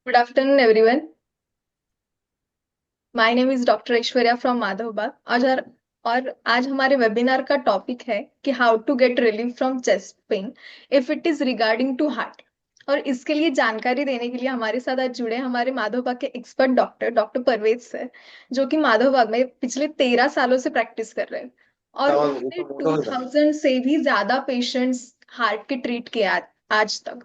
Good afternoon, everyone. My name is doctor Aishwarya from Madhavbaug. और आज हमारे वेबिनार का टॉपिक है कि how to get relief from chest pain if it is regarding to heart. और इसके लिए जानकारी देने के लिए हमारे साथ आज जुड़े हमारे माधवबाग के expert doctor doctor Parvez sir, जो कि माधवबाग में पिछले 13 सालों से प्रैक्टिस कर रहे हैं और उन्होंने 2000 से भी ज्यादा पेशेंट्स हार्ट के ट्रीट किए आज तक।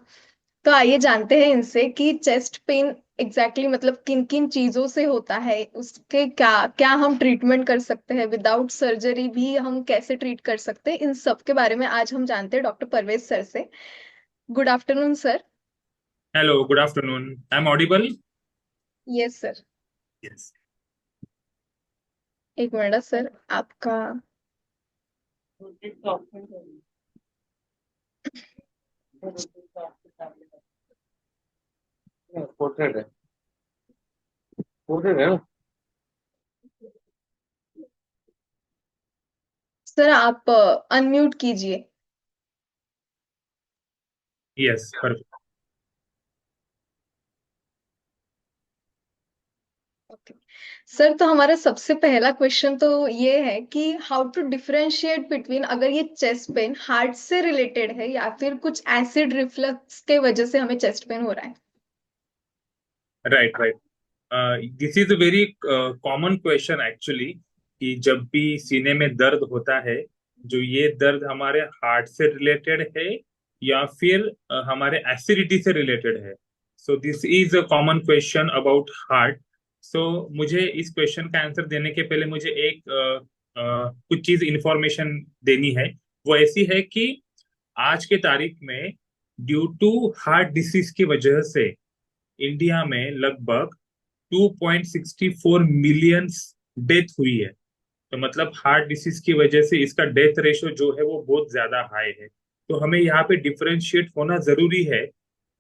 तो आइए जानते हैं इनसे कि चेस्ट पेन एग्जैक्टली मतलब किन किन चीजों से होता है, उसके क्या क्या हम ट्रीटमेंट कर सकते हैं, विदाउट सर्जरी भी हम कैसे ट्रीट कर सकते हैं, इन सब के बारे में आज हम जानते हैं डॉक्टर परवेज सर से। Good afternoon sir. Hello, good afternoon. I'm audible? Yes sir. Yes. एक मिनट सर आपका। पोर्ट्रेट है। पोर्ट्रेट है ना। सर आप अनम्यूट कीजिए। Yes, perfect. ओके सर, तो हमारा सबसे पहला क्वेश्चन तो ये है कि हाउ टू डिफरेंशिएट बिटवीन अगर ये चेस्ट पेन हार्ट से रिलेटेड है या फिर कुछ एसिड रिफ्लक्स के वजह से हमें चेस्ट पेन हो रहा है। Right, right. This is a very common question actually कि जब भी सीने में दर्द होता है, जो ये दर्द हमारे हार्ट से रिलेटेड है या फिर हमारे एसिडिटी से रिलेटेड है। So this is a common question about heart. So मुझे इस क्वेश्चन का आंसर देने के पहले मुझे एक कुछ चीज इंफॉर्मेशन देनी है। वो ऐसी है कि आज के तारीख में ड्यू टू हार्ट डिसीज की वजह से इंडिया में लगभग 2.64 मिलियन डेथ हुई है। तो मतलब हार्ट डिसीज की वजह से इसका डेथ रेशो जो है वो बहुत ज्यादा हाई है। तो हमें यहाँ पे डिफरेंशिएट होना जरूरी है,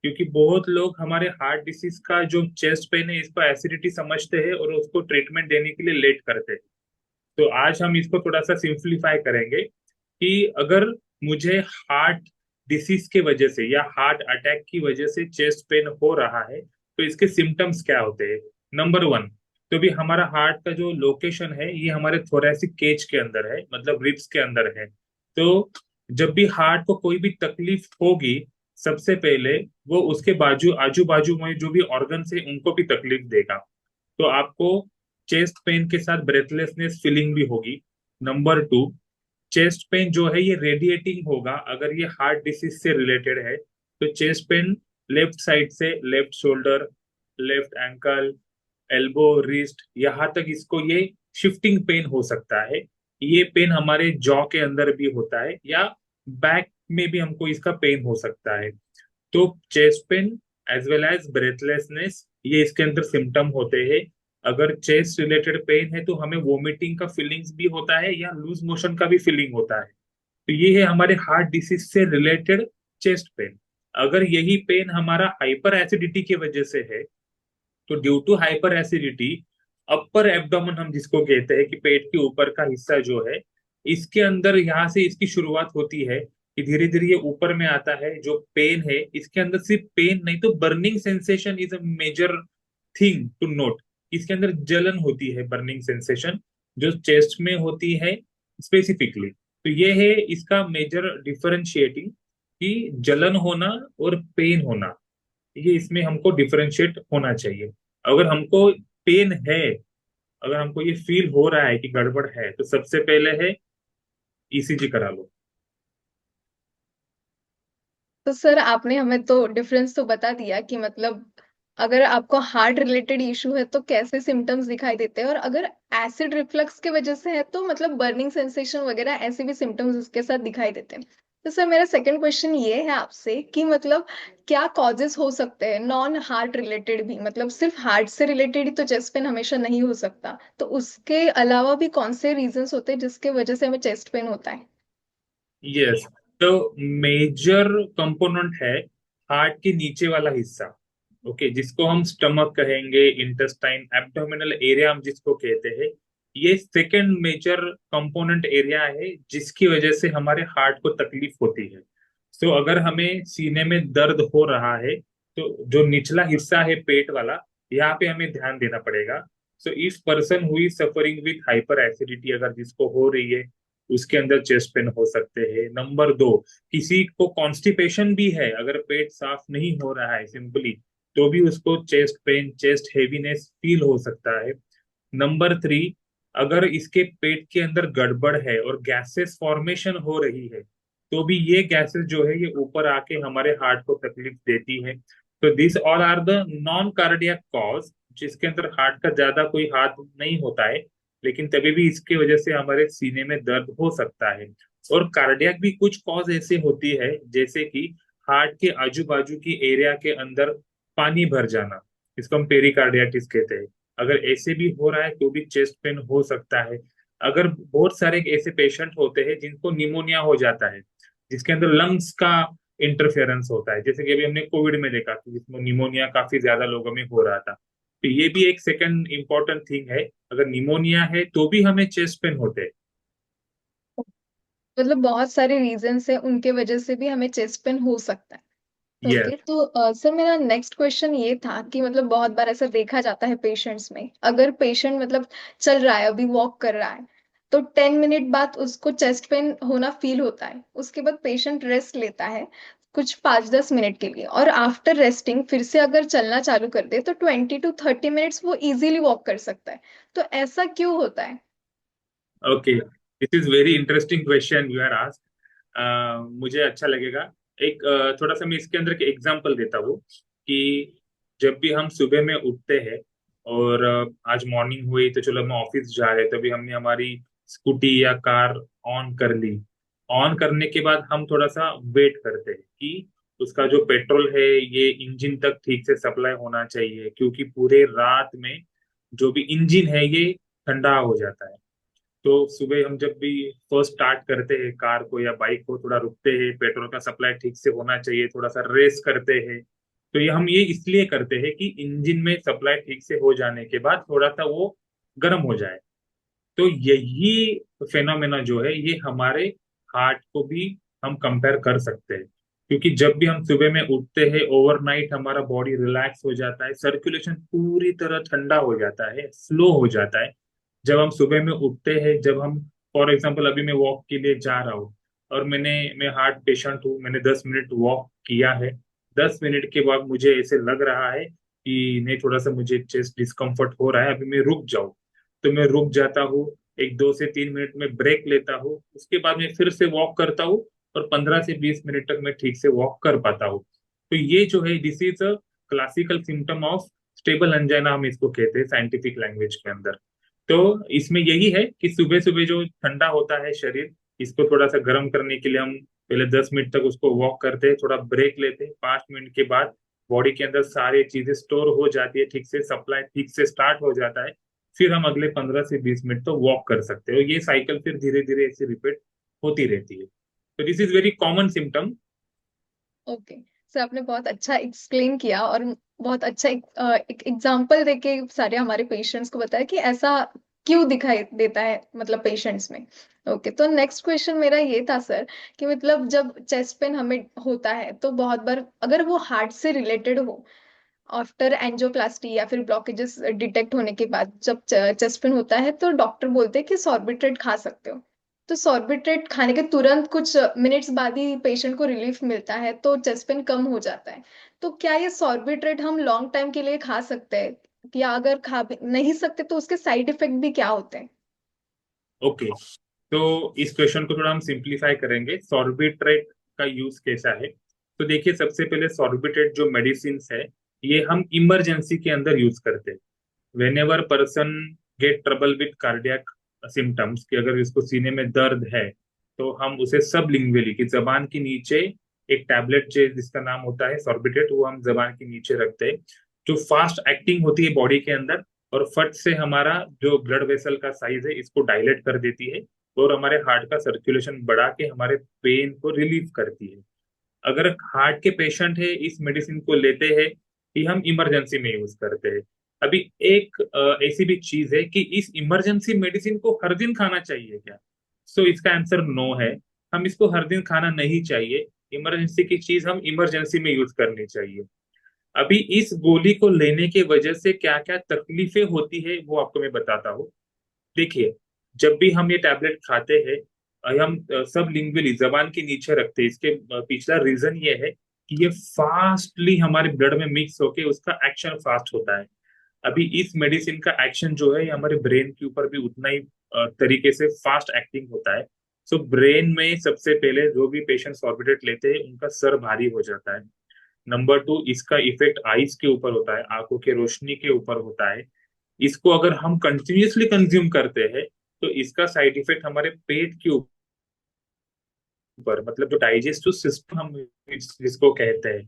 क्योंकि बहुत लोग हमारे हार्ट डिसीज का जो चेस्ट पेन है इसको एसिडिटी समझते हैं और उसको ट्रीटमेंट देने के लिए लेट करते हैं। तो आज हम इसको थोड़ा सा सिंप्लीफाई करेंगे कि अगर मुझे हार्ट डिसीज की वजह से या हार्ट अटैक की वजह से चेस्ट पेन हो रहा है तो इसके सिम्टम्स क्या होते हैं। नंबर वन, तो भी हमारा हार्ट का जो लोकेशन है ये हमारे थोरेसिक केज के अंदर है, मतलब रिब्स के अंदर है। तो जब भी हार्ट को कोई भी तकलीफ होगी, सबसे पहले वो उसके बाजू आजू बाजू में जो भी ऑर्गन्स है उनको भी तकलीफ देगा। तो आपको चेस्ट पेन के साथ ब्रेथलेसनेस फीलिंग भी होगी। नंबर टू, चेस्ट पेन जो है ये रेडिएटिंग होगा। अगर ये हार्ट डिसीज से रिलेटेड है तो चेस्ट पेन लेफ्ट साइड से left shoulder, left ankle, elbow, wrist, यहाँ तक इसको ये शिफ्टिंग पेन हो सकता है। ये पेन हमारे जॉ के अंदर भी होता है या बैक में भी हमको इसका पेन हो सकता है। तो chest pain as well as breathlessness ये इसके अंदर सिम्टम होते हैं। अगर चेस्ट रिलेटेड पेन है तो हमें वोमिटिंग का फीलिंग्स भी होता है या लूज मोशन का भी फीलिंग होता है। तो ये है हमारे हार्ट डिसीज से रिलेटेड चेस्ट पेन। अगर यही पेन हमारा हाइपर एसिडिटी की वजह से है तो due to hyper acidity upper abdomen हम जिसको कहते हैं कि पेट के ऊपर का हिस्सा जो है, इसके अंदर यहाँ से इसकी शुरुआत होती है कि धीरे धीरे ये ऊपर में आता है। जो पेन है इसके अंदर सिर्फ पेन नहीं तो burning sensation is a major thing to note. इसके अंदर जलन होती है, बर्निंग सेंसेशन जो चेस्ट में होती है स्पेसिफिकली। तो ये है इसका मेजर डिफरेंशिएटिंग कि जलन होना और पेन होना, ये इसमें हमको डिफरेंशिएट होना चाहिए। अगर हमको पेन है, अगर हमको ये फील हो रहा है कि गड़बड़ है तो सबसे पहले है ईसीजी करा लो। तो सर आपने हमें तो डिफरेंस तो बता दिया कि मतलब अगर आपको हार्ट रिलेटेड इशू है तो कैसे सिम्टम्स दिखाई देते हैं, और अगर एसिड रिफ्लक्स की वजह से है तो मतलब बर्निंग सेंसेशन वगैरह ऐसे भी सिम्टम्स उसके साथ दिखाई देते हैं। तो सर मेरा सेकंड क्वेश्चन ये है आपसे कि मतलब क्या कॉजेस हो सकते हैं नॉन हार्ट रिलेटेड भी, मतलब सिर्फ हार्ट से रिलेटेड ही तो चेस्ट पेन हमेशा नहीं हो सकता, तो उसके अलावा भी कौन से रीजंस होते हैं जिसके वजह से हमें चेस्ट पेन होता है। यस, तो मेजर कंपोनेंट है हार्ट के नीचे वाला हिस्सा। ओके, जिसको हम स्टमक कहेंगे, इंटेस्टाइन, एब्डोमिनल एरिया हम जिसको कहते हैं, ये सेकंड मेजर कंपोनेंट एरिया है जिसकी वजह से हमारे हार्ट को तकलीफ होती है। सो अगर हमें सीने में दर्द हो रहा है तो जो निचला हिस्सा है पेट वाला, यहाँ पे हमें ध्यान देना पड़ेगा। So if person who is suffering with hyper acidity, अगर जिसको हो रही है, उसके अंदर चेस्ट पेन हो सकते हैं। नंबर दो, किसी को कॉन्स्टिपेशन भी है, अगर पेट साफ नहीं हो रहा है सिंपली, तो भी उसको chest pain, chest heaviness feel हो सकता है। नंबर थ्री, अगर इसके पेट के अंदर गड़बड़ है और गैसेस फॉर्मेशन हो रही है, तो भी ये गैसेस जो है ये ऊपर आके हमारे हार्ट को तकलीफ देती है। तो this all are the non cardiac cause, जिसके अंदर हार्ट का ज्यादा कोई हाथ नहीं होता है, लेकिन तभी भी इसकी वजह से हमारे सीने में दर्द हो सकता है। और कार्डियक भी कुछ कॉज ऐसे होती है, जैसे कि हार्ट के आजू बाजू की एरिया के अंदर पानी भर जाना, इसको हम पेरिकार्डियाटिस कहते हैं। अगर ऐसे भी हो रहा है तो भी चेस्ट पेन हो सकता है। अगर बहुत सारे ऐसे पेशेंट होते हैं जिनको निमोनिया हो जाता है, जिसके अंदर लंग्स का इंटरफेरेंस होता है, जैसे कि अभी हमने कोविड में देखा कि जिसमें निमोनिया काफी ज्यादा लोगों में हो रहा था, तो ये भी एक सेकंड इंपॉर्टेंट थिंग है। अगर निमोनिया है तो भी हमें चेस्ट पेन होते हैं। मतलब बहुत सारे रीजंस है, उनके वजह से भी हमें चेस्ट पेन हो सकता है। यस। ओके, तो सर मेरा नेक्स्ट क्वेश्चन ये था कि मतलब बहुत बार ऐसा देखा जाता है पेशेंट्स में, अगर पेशेंट मतलब चल रहा है, अभी वॉक कर रहा है, तो 10 मिनट बाद उसको चेस्ट पेन होना फील होता है। उसके बाद पेशेंट रेस्ट लेता है कुछ 5-10 मिनट के लिए, और आफ्टर रेस्टिंग फिर से अगर चलना चालू कर दे तो 20 to 30 मिनट्स वो इजीली वॉक कर सकता है। तो ऐसा क्यों होता है? Okay, this is very interesting question you are asked. मुझे अच्छा लगेगा। एक थोड़ा सा मैं इसके अंदर के एग्जांपल देता हूँ कि जब भी हम सुबह में उठते हैं और आज मॉर्निंग हुई तो चलो हम ऑफिस जा रहे हैं, तभी हमने हमारी स्कूटी या कार ऑन कर ली। ऑन करने के बाद हम थोड़ा सा वेट करते हैं कि उसका जो पेट्रोल है ये इंजन तक ठीक से सप्लाई होना चाहिए, क्योंकि पूरे रात में जो भी इंजन है ये ठंडा हो जाता है। तो सुबह हम जब भी फर्स्ट स्टार्ट करते हैं कार को या बाइक को, थोड़ा रुकते हैं, पेट्रोल का सप्लाई ठीक से होना चाहिए, थोड़ा सा रेस करते हैं। तो ये हम ये इसलिए करते हैं कि इंजन में सप्लाई ठीक से हो जाने के बाद थोड़ा सा वो गर्म हो जाए। तो यही फेनोमेना जो है ये हमारे हार्ट को भी हम कंपेयर कर सकते हैं। क्योंकि जब भी हम सुबह में उठते हैं, ओवरनाइट हमारा बॉडी रिलैक्स हो जाता है, सर्कुलेशन पूरी तरह ठंडा हो जाता है, स्लो हो जाता है। जब हम सुबह में उठते हैं, जब हम, फॉर एग्जाम्पल अभी मैं वॉक के लिए जा रहा हूँ और मैं हार्ट पेशेंट हूँ, मैंने 10 मिनट वॉक किया है, 10 मिनट के बाद मुझे ऐसे लग रहा है कि नहीं, थोड़ा सा मुझे चेस्ट डिस्कम्फर्ट हो रहा है, अभी मैं रुक जाऊं, तो मैं रुक जाता हूँ। एक 2 से 3 मिनट में ब्रेक लेता हूँ, उसके बाद मैं फिर से वॉक करता हूँ, और 15 से 20 मिनट तक मैं ठीक से वॉक कर पाता हूँ। तो ये जो है this is a classical symptom of stable angina, हम इसको कहते हैं साइंटिफिक लैंग्वेज के अंदर। तो इसमें यही है कि सुबह सुबह जो ठंडा होता है शरीर, इसको थोड़ा सा गर्म करने के लिए हम पहले 10 मिनट तक उसको वॉक करते हैं, थोड़ा ब्रेक लेते हैं, 5 मिनट के बाद बॉडी के अंदर सारी चीजें स्टोर हो जाती है, ठीक से सप्लाई ठीक से स्टार्ट हो जाता है, फिर हम अगले 15 से 20 मिनट तो वॉक कर सकते हैं, और ये साइकिल फिर धीरे धीरे ऐसे रिपीट होती रहती है। तो this is very common symptom. Okay sir, आपने बहुत अच्छा एक्सप्लेन किया और बहुत अच्छा एक एग्जांपल देके सारे हमारे पेशेंट्स को बताया कि ऐसा क्यों दिखाई देता है मतलब पेशेंट्स में। ओके, तो नेक्स्ट क्वेश्चन मेरा ये था सर कि मतलब जब चेस्ट पेन हमें होता है तो बहुत बार अगर वो हार्ट से रिलेटेड हो, आफ्टर एंजियोप्लास्टी या फिर ब्लॉकेजेस डिटेक्ट होने के बाद जब चेस्ट पेन होता है तो डॉक्टर बोलते हैं कि सॉर्बिट्रेट खा सकते हो। तो सॉर्बिट्रेट खाने के तुरंत कुछ मिनट्स बाद ही पेशेंट को रिलीफ मिलता है तो चेस्ट पेन कम हो जाता है। तो क्या ये सॉर्बिट्रेट हम लॉन्ग टाइम के लिए खा सकते हैं, या अगर खा भी नहीं सकते तो उसके साइड इफेक्ट भी क्या होते हैं? ओके, तो इस क्वेश्चन को थोड़ा हम सिंप्लीफाई करेंगे, सॉर्बिट्रेट का यूज कैसा है। तो देखिए, सबसे पहले सॉर्बिट्रेट जो मेडिसिन है, ये हम इमरजेंसी के अंदर यूज करते हैं। When ever person get trouble with cardiac symptoms, कि अगर इसको सीने में दर्द है, तो हम उसे सब लिंगुअली की जबान के नीचे एक टैबलेट जिसका नाम होता है सॉर्बिट्रेट, वो हम जबान के नीचे रखते हैं, जो फास्ट एक्टिंग होती है बॉडी के अंदर, और फट से हमारा जो ब्लड वेसल का साइज है इसको डायलेट कर देती है, और हमारे हार्ट का सर्कुलेशन बढ़ा के हमारे पेन को रिलीव करती है। अगर हार्ट के पेशेंट है, इस मेडिसिन को लेते हैं, ये हम इमरजेंसी में यूज करते हैं। अभी एक ऐसी भी चीज है कि इस इमरजेंसी मेडिसिन को हर दिन खाना चाहिए क्या? सो इसका आंसर नो है। हम इसको हर दिन खाना नहीं चाहिए, इमरजेंसी की चीज हम इमरजेंसी में यूज करनी चाहिए। अभी इस गोली को लेने के वजह से क्या क्या तकलीफें होती है वो आपको मैं बताता हूँ। देखिए, जब भी हम ये टैबलेट खाते हैं, हम सब लिंगुअली जबान के नीचे रखते हैं। इसके पिछला रीजन ये है कि ये फास्टली हमारे ब्लड में मिक्स होके उसका एक्शन फास्ट होता है। अभी इस मेडिसिन का एक्शन जो है ये हमारे ब्रेन के ऊपर भी उतना ही तरीके से फास्ट एक्टिंग होता है। सो ब्रेन में सबसे पहले जो भी पेशेंट सॉर्बिडेट लेते हैं उनका सर भारी हो जाता है। नंबर टू, इसका इफेक्ट आईज के ऊपर होता है, आंखों के रोशनी के ऊपर होता है। इसको अगर हम कंटिन्यूअसली कंज्यूम करते हैं तो इसका साइड इफेक्ट हमारे पेट के ऊपर, मतलब जो डाइजेस्टिव सिस्टम हम जिसको कहते हैं,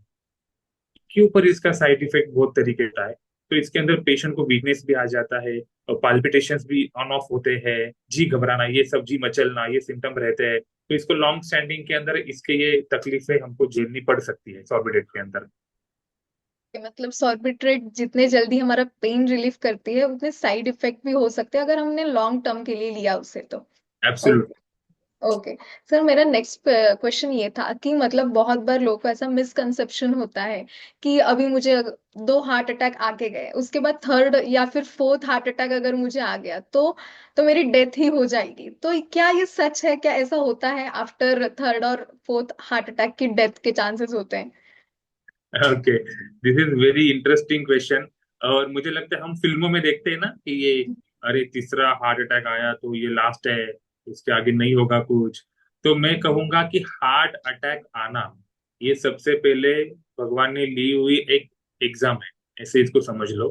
के ऊपर इसका साइड इफेक्ट बहुत तरीके का है। तो इसके अंदर पेशेंट को वीकनेस भी आ जाता है, और पाल्पिटेशंस भी ऑन ऑफ होते हैं, जी घबराना, ये सब जी मचलना, ये सिम्टम रहते हैं। तो इसको लॉन्ग स्टैंडिंग के अंदर इसके ये तकलीफें हमको झेलनी पड़ सकती है सॉर्बिडेट के अंदर। कि मतलब सॉर्बिट्रेट जितने जल्दी हमारा पेन रिलीफ करती है उतने साइड इफेक्ट भी हो सकते हैं अगर हमने लॉन्ग टर्म के लिए लिया उसे तो। एब्सोल्युटली। ओके सर, मेरा नेक्स्ट क्वेश्चन ये था कि मतलब बहुत बार लोगों को ऐसा मिसकंसेप्शन होता है कि अभी मुझे दो हार्ट अटैक आके गए, उसके बाद थर्ड या फिर फोर्थ हार्ट अटैक अगर मुझे आ गया तो मेरी डेथ ही हो जाएगी। तो क्या ये सच है? क्या ऐसा होता है आफ्टर थर्ड और फोर्थ हार्ट अटैक की डेथ के चांसेस होते हैं? Okay, this is very interesting question. और मुझे लगता है हम फिल्मों में देखते हैं ना कि ये, अरे तीसरा हार्ट अटैक आया तो ये लास्ट है, इसके आगे नहीं होगा कुछ। तो मैं कहूंगा कि हार्ट अटैक आना ये सबसे पहले भगवान ने ली हुई एक एग्जाम है, ऐसे इसको समझ लो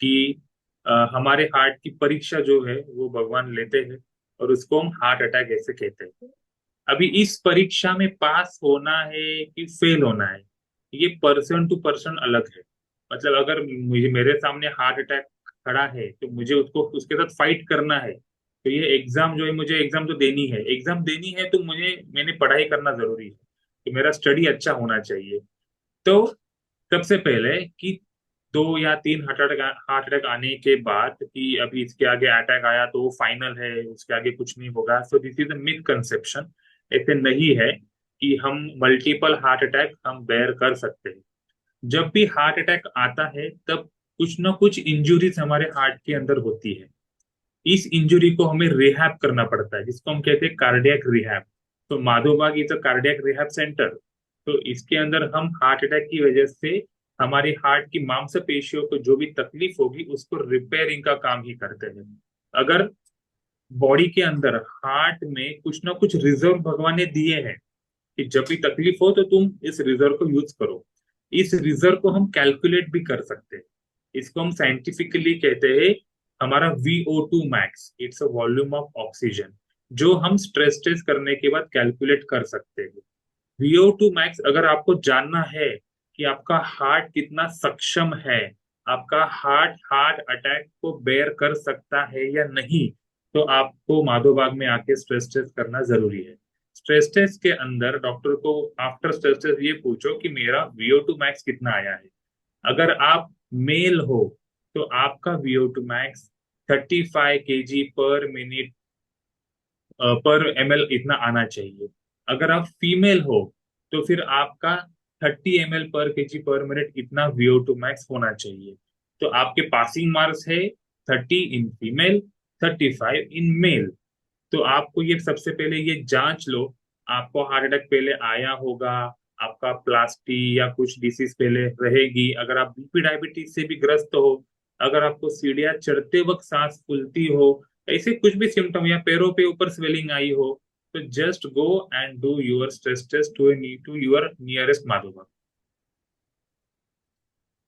कि हमारे हार्ट की परीक्षा जो है वो भगवान लेते हैं, और उसको हम हार्ट अटैक ऐसे कहते हैं। अभी इस परीक्षा में पास होना है कि फेल होना है, ये पर्सन टू पर्सन अलग है। मतलब अगर मुझे मेरे सामने हार्ट अटैक खड़ा है तो मुझे उसको उसके साथ फाइट करना है, तो ये एग्जाम जो है, मुझे एग्जाम तो देनी है, एग्जाम देनी है तो मैंने पढ़ाई करना जरूरी है, तो मेरा स्टडी अच्छा होना चाहिए। तो सबसे पहले कि दो या तीन हार्ट अटैक आने के बाद कि अभी इसके आगे अटैक आया तो वो फाइनल है, उसके आगे कुछ नहीं होगा, सो this is a myth conception. ऐसे नहीं है कि हम मल्टीपल हार्ट अटैक हम बेयर कर सकते हैं। जब भी हार्ट अटैक आता है तब कुछ ना कुछ इंजुरीज हमारे हार्ट के अंदर होती है। इस इंजुरी को हमें रिहैब करना पड़ता है, जिसको हम कहते हैं कार्डियक रिहैब। तो Madhavbaug is a cardiac rehab centre. तो इसके अंदर हम हार्ट अटैक की वजह से हमारी हार्ट की मांसपेशियों को जो भी तकलीफ होगी उसको रिपेयरिंग का काम ही करते हैं। अगर बॉडी के अंदर हार्ट में कुछ ना कुछ रिजर्व भगवान ने दिए हैं कि जब भी तकलीफ हो तो तुम इस रिजर्व को यूज करो, इस रिजर्व को हम कैलकुलेट भी कर सकते हैं। इसको हम साइंटिफिकली कहते हैं हमारा VO2 max, it's a volume of oxygen, जो हम स्ट्रेस टेस्ट करने के बाद कैलकुलेट कर सकते हैं। VO2 मैक्स अगर आपको जानना है कि आपका हार्ट कितना सक्षम है, आपका हार्ट हार्ट अटैक को बेयर कर सकता है या नहीं, तो आपको माधोबाग में आके स्ट्रेस टेस्ट करना जरूरी है। स्ट्रेस टेस्ट के अंदर डॉक्टर को आफ्टर स्ट्रेस टेस्ट ये पूछो कि मेरा VO2 मैक्स कितना आया है। अगर आप मेल हो तो आपका VO2 मैक्स 35 kg/min पर ml इतना आना चाहिए। अगर आप फीमेल हो तो फिर आपका 30 ml/kg/min इतना VO2 मैक्स होना चाहिए। तो आपके पासिंग मार्क्स है 30 इन फीमेल, 35 इन मेल। तो आपको ये सबसे पहले ये जांच लो, आपको हार्ट अटैक पहले आया होगा, आपका प्लास्टी या कुछ डिसीज पहले रहेगी, अगर आप बीपी डायबिटीज से भी ग्रस्त हो, अगर आपको सीढ़ियां चढ़ते वक्त सांस फूलती हो, ऐसे कुछ भी सिम्टम, या पैरों पे ऊपर स्वेलिंग आई हो, तो just go and do your stress test to your nearest Madhavbaug.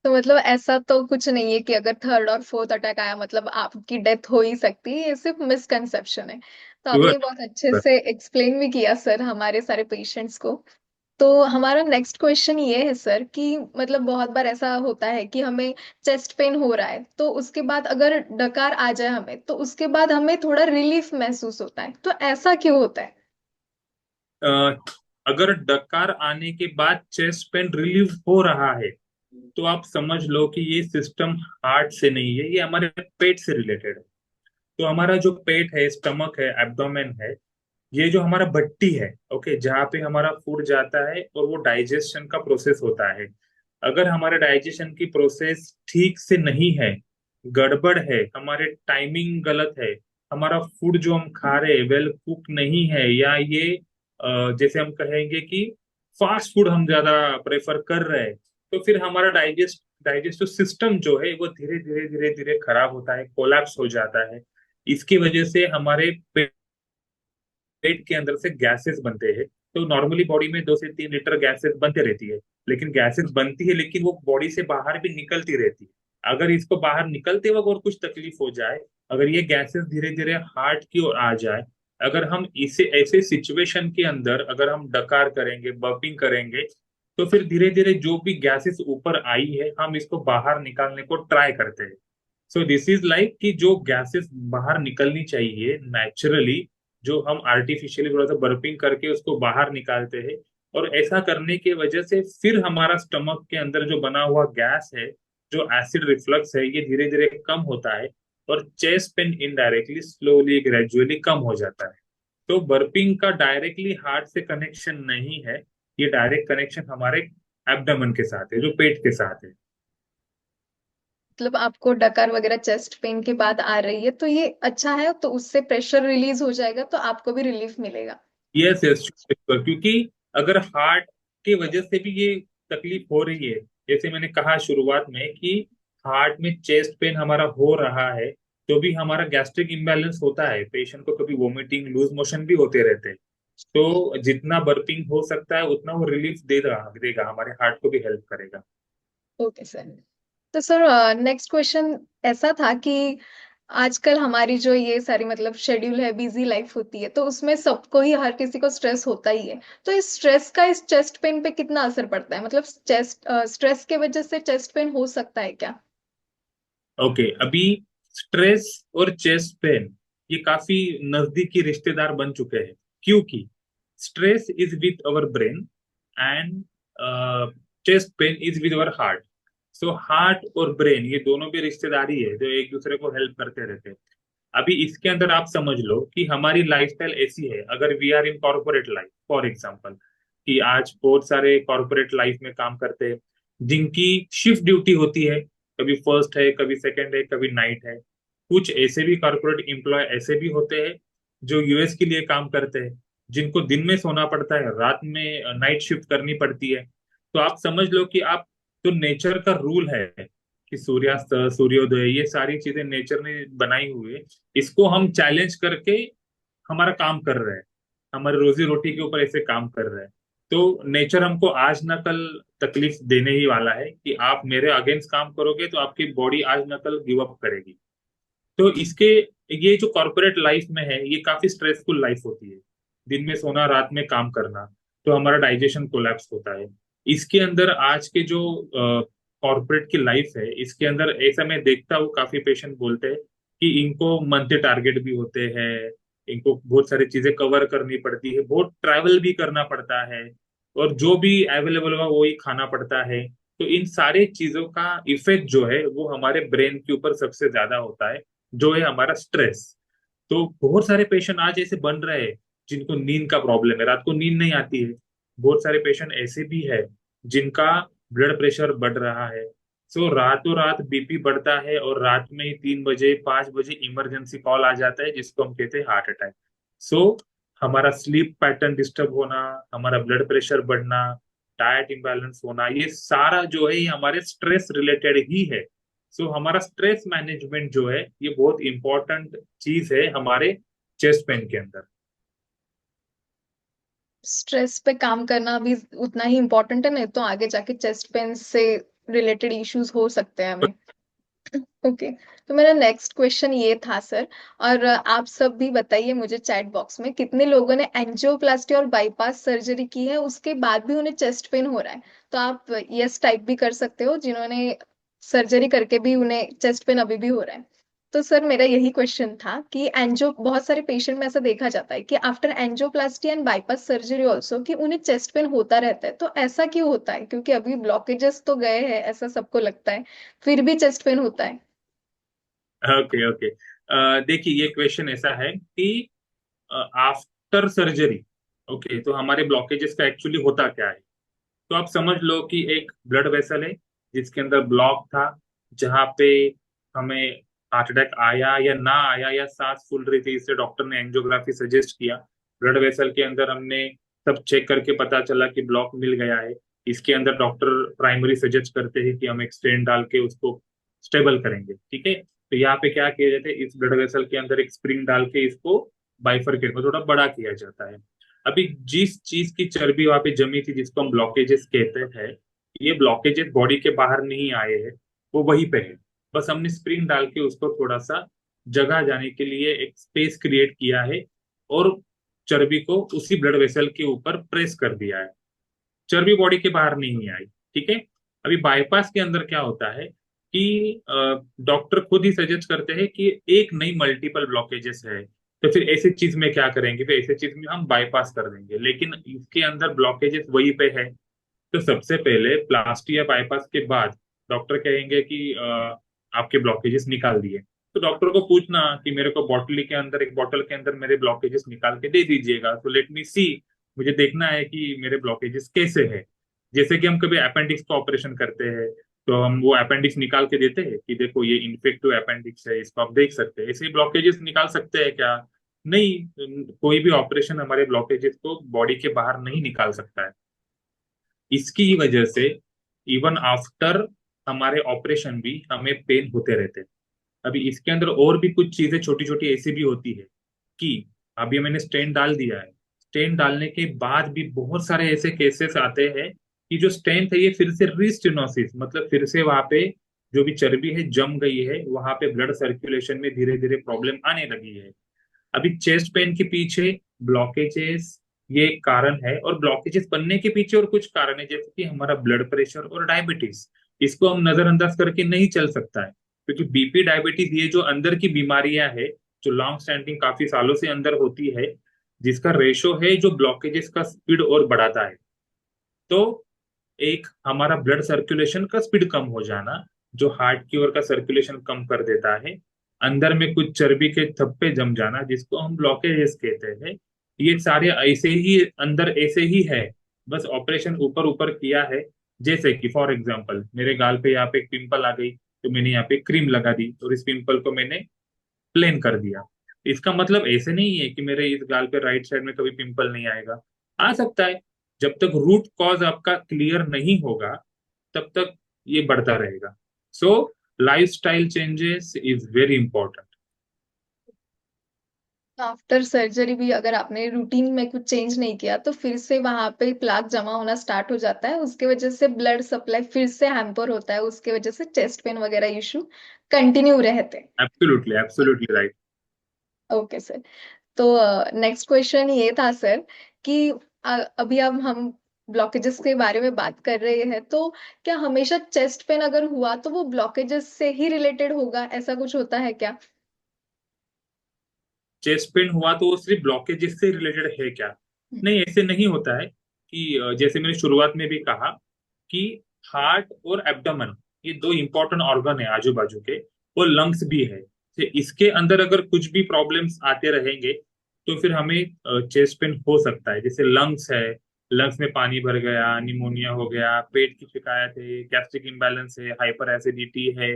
तो मतलब ऐसा तो कुछ नहीं है कि अगर थर्ड और फोर्थ अटैक आया मतलब आपकी डेथ हो ही सकती है, ये सिर्फ मिसकंसेप्शन है। तो आपने बहुत अच्छे से एक्सप्लेन भी किया सर हमारे सारे पेशेंट्स को। तो हमारा नेक्स्ट क्वेश्चन ये है सर कि मतलब बहुत बार ऐसा होता है कि हमें चेस्ट पेन हो रहा है तो उसके बाद अगर डकार आ जाए हमें तो उसके बाद हमें थोड़ा रिलीफ महसूस होता है, तो ऐसा क्यों होता है? अगर डकार आने के बाद चेस्ट पेन रिलीव हो रहा है तो आप समझ लो कि ये सिस्टम हार्ट से नहीं है, ये हमारे पेट से रिलेटेड है। तो हमारा जो पेट है, स्टमक है, एब्डोमेन है, ये जो हमारा भट्टी है, ओके, जहाँ पे हमारा फूड जाता है और वो डाइजेशन का प्रोसेस होता है, अगर हमारे डाइजेशन की प्रोसेस ठीक से नहीं है, गड़बड़ है, हमारे टाइमिंग गलत है, हमारा फूड जो हम खा रहे हैं वेल कुक नहीं है, या ये जैसे हम कहेंगे कि फास्ट फूड हम ज्यादा प्रेफर कर रहे हैं, तो फिर हमारा डाइजेस्टिव सिस्टम जो है वो धीरे धीरे धीरे धीरे खराब होता है, कोलैप्स हो जाता है। इसकी वजह से हमारे पेट के अंदर से गैसेस बनते हैं। तो नॉर्मली बॉडी में 2 से 3 लीटर गैसेस बनते रहती है, लेकिन गैसेस बनती है लेकिन वो बॉडी से बाहर भी निकलती रहती है। अगर इसको बाहर निकलते वक्त और कुछ तकलीफ हो जाए, अगर ये गैसेस धीरे धीरे हार्ट की ओर आ जाए, अगर हम इसे ऐसे सिचुएशन के अंदर अगर हम डकार करेंगे, बर्पिंग करेंगे, तो फिर धीरे धीरे जो भी गैसेस ऊपर आई है हम इसको बाहर निकालने को ट्राई करते हैं। सो दिस इज लाइक कि जो गैसेस बाहर निकलनी चाहिए नेचुरली, जो हम आर्टिफिशियली थोड़ा सा बर्पिंग करके उसको बाहर निकालते हैं, और ऐसा करने की वजह से फिर हमारा स्टमक के अंदर जो बना हुआ गैस है, जो एसिड रिफ्लक्स है, ये धीरे धीरे कम होता है, और chest pain indirectly slowly gradually कम हो जाता है। तो बर्पिंग का डायरेक्टली हार्ट से कनेक्शन नहीं है, ये डायरेक्ट कनेक्शन हमारे एब्डोमेन के साथ है, जो पेट के साथ है। मतलब आपको डकार वगैरह चेस्ट पेन के बाद आ रही है तो ये अच्छा है, तो उससे प्रेशर रिलीज हो जाएगा तो आपको भी रिलीफ मिलेगा। यस यस, क्योंकि अगर हार्ट की वजह से भी ये तकलीफ हो रही है, जैसे मैंने कहा शुरुआत में कि हार्ट में चेस्ट पेन हमारा हो रहा है, तो भी हमारा गैस्ट्रिक इम्बैलेंस होता है, पेशेंट को कभी वोमिटिंग लूज मोशन भी होते रहते हैं। तो जितना बर्पिंग हो सकता है उतना वो रिलीफ देगा देगा हमारे हार्ट को भी हेल्प करेगा। Okay sir. तो सर नेक्स्ट क्वेश्चन ऐसा था कि आजकल हमारी जो ये सारी मतलब शेड्यूल है, बिजी लाइफ होती है, तो उसमें सबको ही, हर किसी को स्ट्रेस होता ही है। तो इस स्ट्रेस का इस चेस्ट पेन पे कितना असर पड़ता है? मतलब स्ट्रेस के वजह से चेस्ट पेन हो सकता है क्या? ओके, अभी स्ट्रेस और चेस्ट पेन ये काफी नजदीकी रिश्तेदार बन चुके हैं, क्योंकि stress is with our brain and chest pain is with our heart. So heart और ब्रेन ये दोनों भी रिश्तेदारी है, जो एक दूसरे को हेल्प करते रहते हैं। अभी इसके अंदर आप समझ लो कि हमारी लाइफस्टाइल ऐसी है, अगर we are in corporate life for example, कि आज बहुत सारे कॉर्पोरेट लाइफ में काम करते हैं, जिनकी शिफ्ट ड्यूटी होती है, कभी फर्स्ट है, कभी सेकंड है, कभी नाइट है। कुछ ऐसे भी कॉर्पोरेट एम्प्लॉय ऐसे भी होते हैं जो यूएस के लिए काम करते हैं, जिनको दिन में सोना पड़ता है, रात में नाइट शिफ्ट करनी पड़ती है। तो आप समझ लो कि आप, जो नेचर का रूल है कि सूर्यास्त सूर्योदय ये सारी चीजें नेचर ने बनाई हुई है, इसको हम चैलेंज करके हमारा काम कर रहे हैं, हमारे रोजी रोटी के ऊपर ऐसे काम कर रहे हैं। तो नेचर हमको आज ना कल तकलीफ देने ही वाला है, कि आप मेरे अगेंस्ट काम करोगे तो आपकी बॉडी आज ना कल गिव अप करेगी। तो इसके, ये जो कॉर्पोरेट लाइफ में है ये काफी स्ट्रेसफुल लाइफ होती है, दिन में सोना रात में काम करना, तो हमारा डाइजेशन कोलैप्स होता है। इसके अंदर आज के जो कॉर्पोरेट की लाइफ है, इसके अंदर ऐसा मैं देखता हूँ, काफी पेशेंट बोलते हैं कि इनको मंथली टारगेट भी होते हैं, इनको बहुत सारी चीजें कवर करनी पड़ती है, बहुत ट्रैवल भी करना पड़ता है, और जो भी अवेलेबल हुआ वो ही खाना पड़ता है। तो इन सारे चीजों का इफेक्ट जो है वो हमारे ब्रेन के ऊपर सबसे ज्यादा होता है, जो है हमारा स्ट्रेस। तो बहुत सारे पेशेंट आज ऐसे बन रहे हैं जिनको नींद का प्रॉब्लम है, रात को नींद नहीं आती है। बहुत सारे पेशेंट ऐसे भी है जिनका ब्लड प्रेशर बढ़ रहा है। सो रातों रात बीपी बढ़ता है, और रात में ही 3 बजे 5 बजे इमरजेंसी कॉल आ जाता है, जिसको हम कहते हैं हार्ट अटैक। सो हमारा स्लीप पैटर्न डिस्टर्ब होना, हमारा ब्लड प्रेशर बढ़ना, डाइट इम्बैलेंस होना, ये सारा जो है ये हमारे स्ट्रेस रिलेटेड ही है। सो हमारा स्ट्रेस मैनेजमेंट जो है ये बहुत इंपॉर्टेंट चीज है हमारे चेस्ट पेन के अंदर। स्ट्रेस पे काम करना भी उतना ही इम्पोर्टेंट है, नहीं तो आगे जाके चेस्ट पेन से रिलेटेड इश्यूज हो सकते हैं हमें। ओके। तो मेरा नेक्स्ट क्वेश्चन ये था सर, और आप सब भी बताइए मुझे चैट बॉक्स में, कितने लोगों ने एंजियोप्लास्टी और बाईपास सर्जरी की है उसके बाद भी उन्हें चेस्ट पेन हो रहा है? तो आप यस टाइप भी कर सकते हो, जिन्होंने सर्जरी करके भी उन्हें चेस्ट पेन अभी भी हो रहा है। तो सर मेरा यही क्वेश्चन था कि एंजियो, बहुत सारे पेशेंट में ऐसा देखा जाता है कि after angioplasty and bypass surgery also कि उन्हें चेस्ट पेन होता रहता है, तो ऐसा क्यों होता है? क्योंकि अभी ब्लॉकेजेस तो गए हैं ऐसा सबको लगता है, फिर भी चेस्ट पेन होता है। ओके ओके, देखिए ये क्वेश्चन ऐसा है कि आफ्टर सर्जरी, ओके, तो हमारे ब्लॉकेजेस का एक्चुअली होता क्या है। तो आप समझ लो कि एक ब्लड वेसल है जिसके अंदर ब्लॉक था, जहाँ पे हमें हार्ट अटैक आया या ना आया या सांस फूल रही थी, इससे डॉक्टर ने एंजियोग्राफी सजेस्ट किया। ब्लड वेसल के अंदर हमने सब चेक करके पता चला कि ब्लॉक मिल गया है। इसके अंदर डॉक्टर प्राइमरी सजेस्ट करते हैं कि हम एक स्टेंट डाल के उसको स्टेबल करेंगे, ठीक है। तो यहाँ पे क्या किया जाता है, इस ब्लड वेसल के अंदर एक स्प्रिंग डाल के इसको बाइफरकेट में थोड़ा बड़ा किया जाता है। अभी जिस चीज की चर्बी वहां पे जमी थी, जिसको हम ब्लॉकेजेस कहते हैं, ये ब्लॉकेजेस बॉडी के बाहर नहीं आए हैं, वो वहीं पे है। बस हमने स्प्रिंग डाल के उसको थोड़ा सा जगह जाने के लिए एक स्पेस क्रिएट किया है, और चर्बी को उसी ब्लड वेसल के ऊपर प्रेस कर दिया है। चर्बी बॉडी के बाहर नहीं आई, ठीक है। अभी बाईपास के अंदर क्या होता है कि डॉक्टर खुद ही सजेस्ट करते हैं कि एक नहीं मल्टीपल ब्लॉकेजेस है, तो फिर ऐसी चीज में क्या करेंगे, फिर ऐसी चीज में हम बाईपास कर देंगे, लेकिन इसके अंदर ब्लॉकेजेस वहीं पे है। तो सबसे पहले प्लास्टी या बाईपास के बाद डॉक्टर कहेंगे कि आपके ब्लॉकेजेस निकाल दिए। तो डॉक्टर को पूछना कि मेरे को बॉटली के अंदर, एक बॉटल के अंदर मेरे ब्लॉकेजेस निकाल के दे दीजिएगा, तो लेट मी सी, मुझे देखना है कि मेरे ब्लॉकेजेस कैसे है। जैसे कि हम कभी अपेंडिक्स का ऑपरेशन करते हैं, तो हम वो अपेंडिक्स निकाल के देते हैं कि देखो ये इन्फेक्टिव अपेंडिक्स है, इसको आप देख सकते हैं। ऐसे ब्लॉकेजेस निकाल सकते हैं क्या? नहीं, कोई भी ऑपरेशन हमारे ब्लॉकेजेस को बॉडी के बाहर नहीं निकाल सकता है। इसकी वजह से इवन आफ्टर हमारे ऑपरेशन भी हमें पेन होते रहते हैं। अभी इसके अंदर और भी कुछ चीजें छोटी छोटी ऐसी भी होती है कि अभी मैंने स्टेंट डाल दिया है, स्टेंट डालने के बाद भी बहुत सारे ऐसे केसेस आते हैं कि जो स्टेंट है ये फिर से रीस्टेनोसिस, मतलब फिर से वहां पे जो भी चर्बी है जम गई है, वहां पे ब्लड सर्कुलेशन में धीरे धीरे प्रॉब्लम आने लगी है। अभी चेस्ट पेन के पीछे ब्लॉकेजेस ये एक कारण है, और ब्लॉकेजेस बनने के पीछे और कुछ कारण है, जैसे कि हमारा ब्लड प्रेशर और डायबिटीज। इसको हम नजरअंदाज करके नहीं चल सकता है, क्योंकि बीपी डायबिटीज ये जो अंदर की बीमारियां है, जो लॉन्ग स्टैंडिंग काफी सालों से अंदर होती है, जिसका रेशो है जो ब्लॉकेजेस का स्पीड और बढ़ाता है। तो एक हमारा ब्लड सर्कुलेशन का स्पीड कम हो जाना, जो हार्ट की ओर का सर्कुलेशन कम कर देता है, अंदर में कुछ चर्बी के थप्पे जम जाना जिसको हम ब्लॉकेजेस कहते हैं, ये सारे ऐसे ही अंदर ऐसे ही है। बस ऑपरेशन ऊपर ऊपर किया है। जैसे कि फॉर एग्जांपल मेरे गाल पे यहाँ पे एक पिंपल आ गई, तो मैंने यहाँ पे क्रीम लगा दी और इस पिंपल को मैंने प्लेन कर दिया। इसका मतलब ऐसे नहीं है कि मेरे इस गाल पे राइट साइड में कभी पिंपल नहीं आएगा, आ सकता है। जब तक रूट कॉज आपका क्लियर नहीं होगा, तब तक ये बढ़ता रहेगा। So lifestyle changes is very important. After surgery भी अगर आपने रूटीन में कुछ चेंज नहीं किया तो फिर से वहां पे प्लाक जमा होना स्टार्ट हो जाता है, उसके वजह से ब्लड सप्लाई फिर से हैम्पर होता है, उसके वजह से चेस्ट पेन वगैरह इशू कंटिन्यू रहते हैं। Absolutely absolutely right. Okay sir. तो नेक्स्ट क्वेश्चन ये था सर कि अभी अब हम ब्लॉकेजेस के बारे में बात कर रहे हैं, तो क्या हमेशा चेस्ट पेन अगर हुआ तो वो ब्लॉकेजेस से ही रिलेटेड होगा, ऐसा कुछ होता है क्या? चेस्ट पेन हुआ तो वो सिर्फ ब्लॉकेजेस से रिलेटेड है क्या? नहीं, ऐसे नहीं होता है कि जैसे मैंने शुरुआत में भी कहा कि हार्ट और एब्डोमेन ये दो इंपॉर्टेंट ऑर्गन है आजू बाजू के, और लंग्स भी है। तो इसके अंदर अगर कुछ भी प्रॉब्लम्स आते रहेंगे, तो फिर हमें चेस्ट पेन हो सकता है। जैसे लंग्स है, लंग्स में पानी भर गया, निमोनिया हो गया, पेट की शिकायत है, गैस्ट्रिक इम्बैलेंस है, हाइपर एसिडिटी है,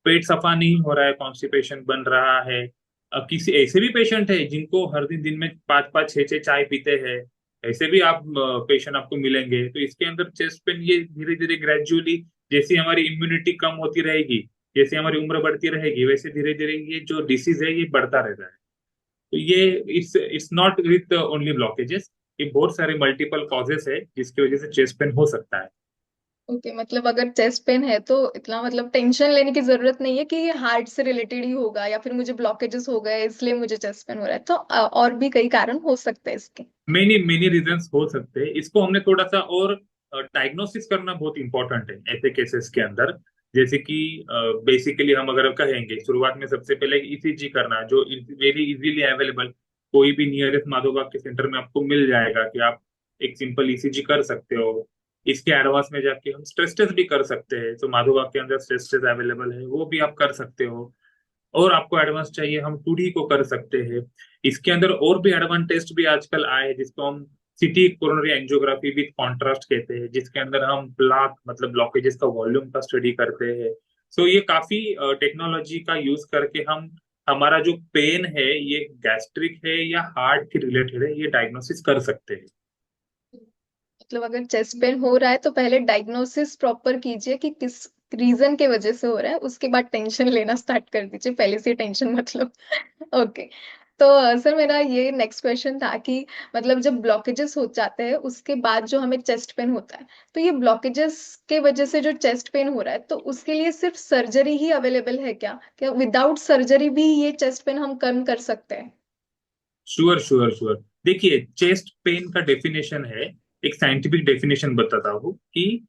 पेट सफा नहीं हो रहा है, कॉन्स्टिपेशन बन रहा है। अब किसी ऐसे भी पेशेंट है जिनको हर दिन दिन में पाँच पाँच छह छह चाय पीते हैं, ऐसे भी आप पेशेंट आपको मिलेंगे। तो इसके अंदर चेस्ट पेन ये धीरे धीरे ग्रेजुअली, जैसे हमारी इम्यूनिटी कम होती रहेगी, जैसे हमारी उम्र बढ़ती रहेगी, वैसे धीरे धीरे ये जो डिसीज है ये बढ़ता रहता है। तो ये it's not with only blockages, ये बहुत सारे मल्टीपल कॉजेस है जिसकी वजह से चेस्ट पेन हो सकता है। ओके, मतलब अगर चेस्ट पेन है तो इतना मतलब टेंशन लेने की जरूरत नहीं है कि ये हार्ट से रिलेटेड ही होगा या फिर मुझे ब्लॉकेजेस हो गए इसलिए मुझे चेस्ट पेन हो रहा है, तो और भी कई कारण हो सकते हैं इसके। मेनी मेनी रीजंस हो सकते हैं। इसको हमने थोड़ा सा और डायग्नोसिस करना बहुत इंपॉर्टेंट है ऐसे केसेस के अंदर। जैसे कि बेसिकली हम अगर कहेंगे शुरुआत में सबसे पहले ईसीजी करना, जो वेरी इजीली अवेलेबल, कोई भी नियरेस्ट माधोबाग के सेंटर में आपको मिल जाएगा कि आप एक सिंपल ईसीजी कर सकते हो। इसके एडवांस में जाके हम स्ट्रेस टेस्ट भी कर सकते हैं, तो माधोबाग के अंदर स्ट्रेस टेस्ट अवेलेबल है, वो भी आप कर सकते हो। और आपको एडवांस चाहिए हम 2D को कर सकते हैं। इसके अंदर और भी एडवांस टेस्ट भी आजकल आए हैं जिसको हम city coronary angiography with contrast कहते हैं, जिसके अंदर हम प्लाक मतलब ब्लॉकेजेस का वॉल्यूम का स्टडी करते हैं। सो ये काफी टेक्नोलॉजी का यूज करके हम हमारा जो पेन है ये गैस्ट्रिक है या हार्ट के रिलेटेड है ये डायग्नोसिस कर सकते हैं। मतलब अगर चेस्ट पेन हो रहा है तो पहले डायग्नोसिस प्रॉपर कीजिए कि किस रीजन के वजह से हो रहा है, उसके बाद टेंशन लेना स्टार्ट कर दीजिए, पहले से टेंशन मत लो। ओके। तो सर मेरा ये नेक्स्ट क्वेश्चन था कि मतलब जब ब्लॉकेजेस हो जाते हैं उसके बाद जो हमें चेस्ट पेन होता है, तो ये ब्लॉकेजेस के वजह से जो चेस्ट पेन हो रहा है तो उसके लिए सिर्फ सर्जरी ही अवेलेबल है क्या, क्या विदाउट सर्जरी भी ये चेस्ट पेन हम कम कर सकते हैं? Sure sure sure. देखिए, चेस्ट पेन का डेफिनेशन है, एक साइंटिफिक डेफिनेशन बताता हूँ कि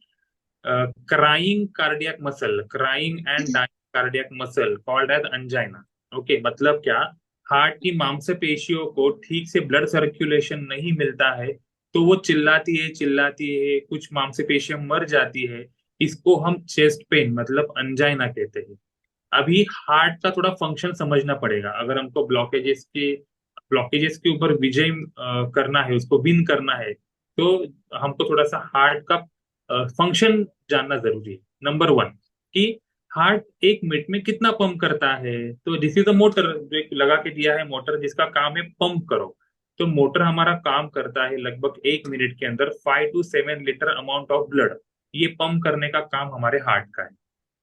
crying cardiac muscle, crying and dying cardiac muscle called as angina. Okay, मतलब क्या, हार्ट की मांसपेशियों को ठीक से ब्लड सर्कुलेशन नहीं मिलता है, तो वो चिल्लाती है, कुछ मांसपेशियां मर जाती है। इसको हम चेस्ट पेन मतलब अंजाइना कहते हैं। अभी हार्ट का थोड़ा फंक्शन समझना पड़ेगा, अगर हमको ब्लॉकेजेस के ऊपर विजय करना है, उसको विन करना है, तो हमको थोड़ा सा हार्ट का फंक्शन जानना जरूरी है। नंबर वन, कि हार्ट एक मिनट में कितना पंप करता है। तो दिस इज अ मोटर, जो एक लगा के दिया है मोटर, जिसका काम है पंप करो। तो मोटर हमारा काम करता है लगभग 1 मिनट के अंदर 5 to 7 litre amount of blood, ये पंप करने का काम हमारे हार्ट का है।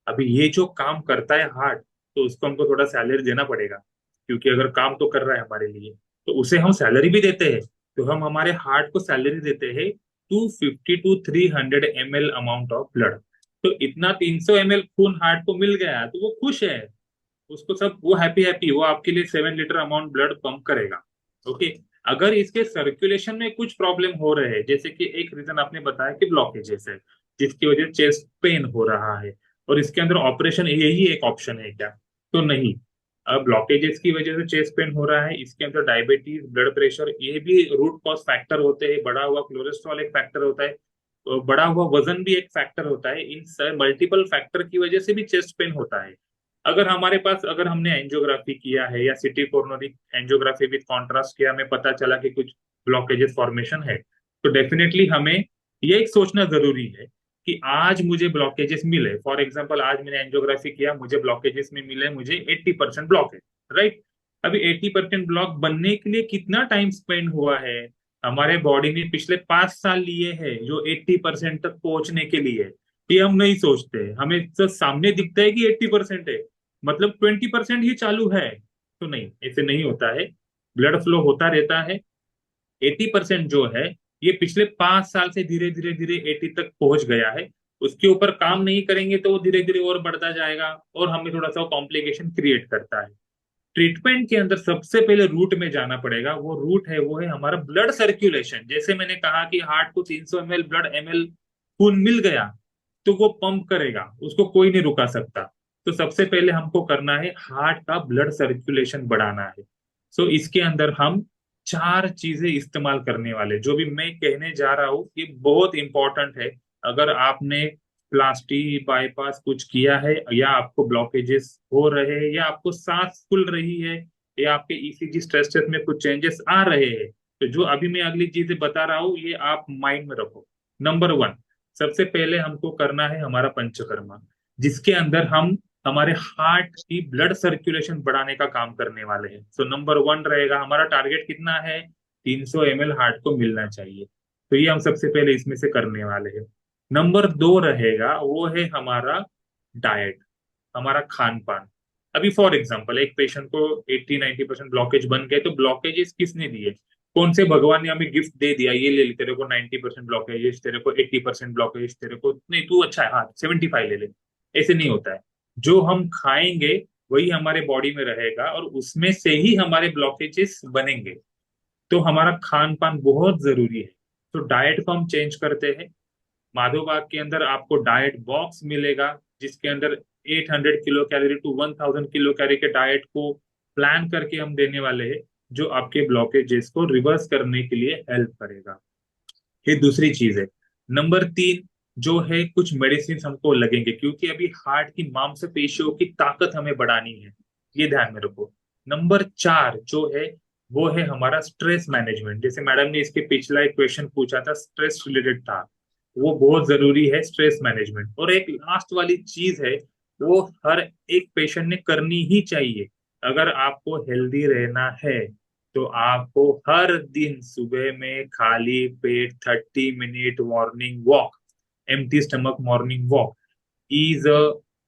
अभी ये जो काम करता है हार्ट, तो उसको हमको थोड़ा सैलरी देना पड़ेगा, क्योंकि अगर काम तो कर रहा है हमारे लिए, तो उसे हम सैलरी भी देते हैं। तो हम हमारे हार्ट को सैलरी देते हैं 250 to 300 ml amount of blood. तो इतना 300 ml खून हार्ट को मिल गया तो वो खुश है, उसको सब वो हैप्पी हैप्पी, वो आपके लिए 7 लीटर अमाउंट ब्लड पंप करेगा। ओके। अगर इसके सर्कुलेशन में कुछ प्रॉब्लम हो रहे हैं, जैसे कि एक रीजन आपने बताया कि ब्लॉकेजेस है, जिसकी वजह से चेस्ट पेन हो रहा है, और इसके अंदर ऑपरेशन यही एक ऑप्शन है क्या? तो नहीं। अब ब्लॉकेजेस की वजह से चेस्ट पेन हो रहा है, इसके अंदर डायबिटीज, ब्लड प्रेशर, ये भी रूट कॉज फैक्टर होते हैं। बढ़ा हुआ कोलेस्ट्रॉल एक फैक्टर होता है, बढ़ा हुआ वजन भी एक फैक्टर होता है। इन मल्टीपल फैक्टर की वजह से भी चेस्ट पेन होता है। अगर हमने एंजियोग्राफी किया है या city coronary angiography with contrast किया, हमें पता चला कि कुछ ब्लॉकेजेस फॉर्मेशन है, तो डेफिनेटली हमें ये एक सोचना जरूरी है कि आज मुझे ब्लॉकेजेस मिले। फॉर एग्जाम्पल, आज मैंने एंजियोग्राफी किया, मुझे ब्लॉकेजेस में मिले, मुझे 80% ब्लॉक है। राइट। अभी 80% ब्लॉक बनने के लिए कितना टाइम स्पेंड हुआ है? हमारे बॉडी ने पिछले 5 साल लिए हैं जो 80% तक पहुंचने के लिए। ये हम नहीं सोचते, हमें तो सामने दिखता है कि 80% है, मतलब 20% ही चालू है। तो नहीं, ऐसे नहीं होता है। ब्लड फ्लो होता रहता है। 80% जो है ये पिछले 5 साल से धीरे धीरे धीरे 80 तक पहुंच गया है। उसके ऊपर काम नहीं करेंगे तो वो धीरे धीरे और बढ़ता जाएगा, और हमें थोड़ा सा कॉम्प्लिकेशन क्रिएट करता है। ट्रीटमेंट के अंदर सबसे पहले रूट में जाना पड़ेगा। वो रूट है, वो है हमारा ब्लड सर्कुलेशन। जैसे मैंने कहा कि हार्ट को 300 ml ब्लड एमएल खून मिल गया, तो वो पंप करेगा, उसको कोई नहीं रुका सकता। तो सबसे पहले हमको करना है हार्ट का ब्लड सर्कुलेशन बढ़ाना है। सो इसके अंदर हम 4 चीजें इस्तेमाल करने वाले, जो भी मैं कहने जा रहा हूँ ये बहुत इंपॉर्टेंट है। अगर आपने प्लास्टी बाईपास कुछ किया है, या आपको ब्लॉकेजेस हो रहे हैं, या आपको सांस फूल रही है, या आपके ईसीजी स्ट्रेस टेस्ट में कुछ चेंजेस आ रहे हैं, तो जो अभी मैं अगली चीजें बता रहा हूँ ये आप माइंड में रखो। नंबर वन, सबसे पहले हमको करना है हमारा पंचकर्मा, जिसके अंदर हम हमारे हार्ट की ब्लड सर्कुलेशन बढ़ाने का काम करने वाले हैं। तो नंबर वन रहेगा, हमारा टारगेट कितना है? 300 ml हार्ट को मिलना चाहिए। तो ये हम सबसे पहले इसमें से करने वाले हैं। नंबर दो रहेगा, वो है हमारा डाइट, हमारा खान पान। अभी फॉर एग्जांपल, एक पेशेंट को 80-90% ब्लॉकेज बन गए, तो ब्लॉकेजेस किसने दिए? कौन से भगवान ने हमें गिफ्ट दे दिया, ये ले ले, तेरे को 90% ब्लॉकेजेस, तेरे को 80% ब्लॉकेज, तेरे को नहीं, तू अच्छा है, हाँ 75 ले ले। ऐसे नहीं होता है। जो हम खाएंगे वही हमारे बॉडी में रहेगा, और उसमें से ही हमारे ब्लॉकेजेस बनेंगे। तो हमारा खान पान बहुत जरूरी है। तो डाइट को हम चेंज करते हैं। माधोबाग के अंदर आपको डाइट बॉक्स मिलेगा, जिसके अंदर 800 kilo calorie to 1000 kilo calorie के डाइट को प्लान करके हम देने वाले हैं, जो आपके ब्लॉकेजेस को रिवर्स करने के लिए हेल्प करेगा। ये दूसरी चीज है। नंबर तीन जो है, कुछ मेडिसिन हमको लगेंगे, क्योंकि अभी हार्ट की मांसपेशियों की ताकत हमें बढ़ानी है, ये ध्यान में रखो। नंबर चार जो है, वो है हमारा स्ट्रेस मैनेजमेंट। जैसे मैडम ने इसके पिछला एक क्वेश्चन पूछा था, स्ट्रेस रिलेटेड था, वो बहुत जरूरी है स्ट्रेस मैनेजमेंट। और एक लास्ट वाली चीज है, वो हर एक पेशेंट ने करनी ही चाहिए। अगर आपको हेल्दी रहना है तो आपको हर दिन सुबह में खाली पेट 30 minute morning walk, empty stomach morning walk is a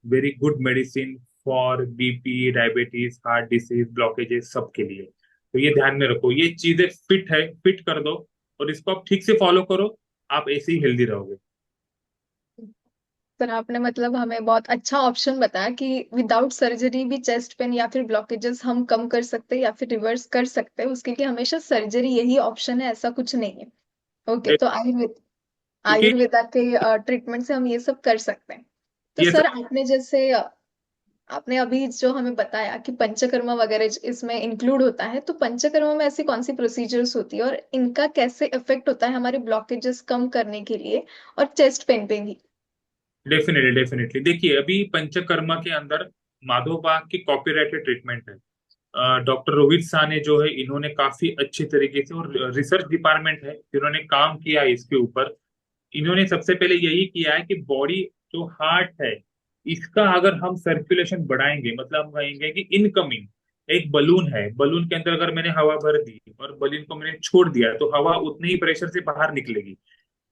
very good medicine for BP, diabetes, heart disease, blockages, सबके लिए। तो ये ध्यान में रखो, ये चीजें फिट है, फिट कर दो और इसको आप ठीक से फॉलो करो, आप ऐसे ही हेल्दी रहोगे। सर आपने मतलब हमें बहुत अच्छा ऑप्शन बताया कि विदाउट सर्जरी भी चेस्ट पेन या फिर ब्लॉकेजेस हम कम कर सकते हैं या फिर रिवर्स कर सकते हैं, उसके लिए हमेशा सर्जरी यही ऑप्शन है, ऐसा कुछ नहीं है। ओके, तो क्योंकि आयुर्वेदा के ट्रीटमेंट से हम ये सब कर सकते हैं। तो ये सर सब आपने जैसे आपने अभी जो हमें बताया कि पंचकर्मा वगैरह इसमें इंक्लूड होता है, तो पंचकर्मा में ऐसी कौन सी प्रोसीजर्स होती है और इनका कैसे इफेक्ट होता है हमारे ब्लॉकेजेस कम करने के लिए और चेस्ट पेन पे भी? डेफिनेटली डेफिनेटली देखिए, अभी पंचकर्मा के अंदर माधव बाग की कॉपीराइटेड ट्रीटमेंट है। डॉक्टर रोहित शाह ने जो है, इन्होंने काफी अच्छे तरीके से, और रिसर्च डिपार्टमेंट है जिन्होंने काम किया है इसके ऊपर। इन्होंने सबसे पहले यही किया है कि बॉडी, जो हार्ट है, इसका अगर हम सर्कुलेशन बढ़ाएंगे, मतलब हम कहेंगे कि इनकमिंग एक बलून है, बलून के अंदर अगर मैंने हवा भर दी और बलून को मैंने छोड़ दिया तो हवा उतने ही प्रेशर से बाहर निकलेगी।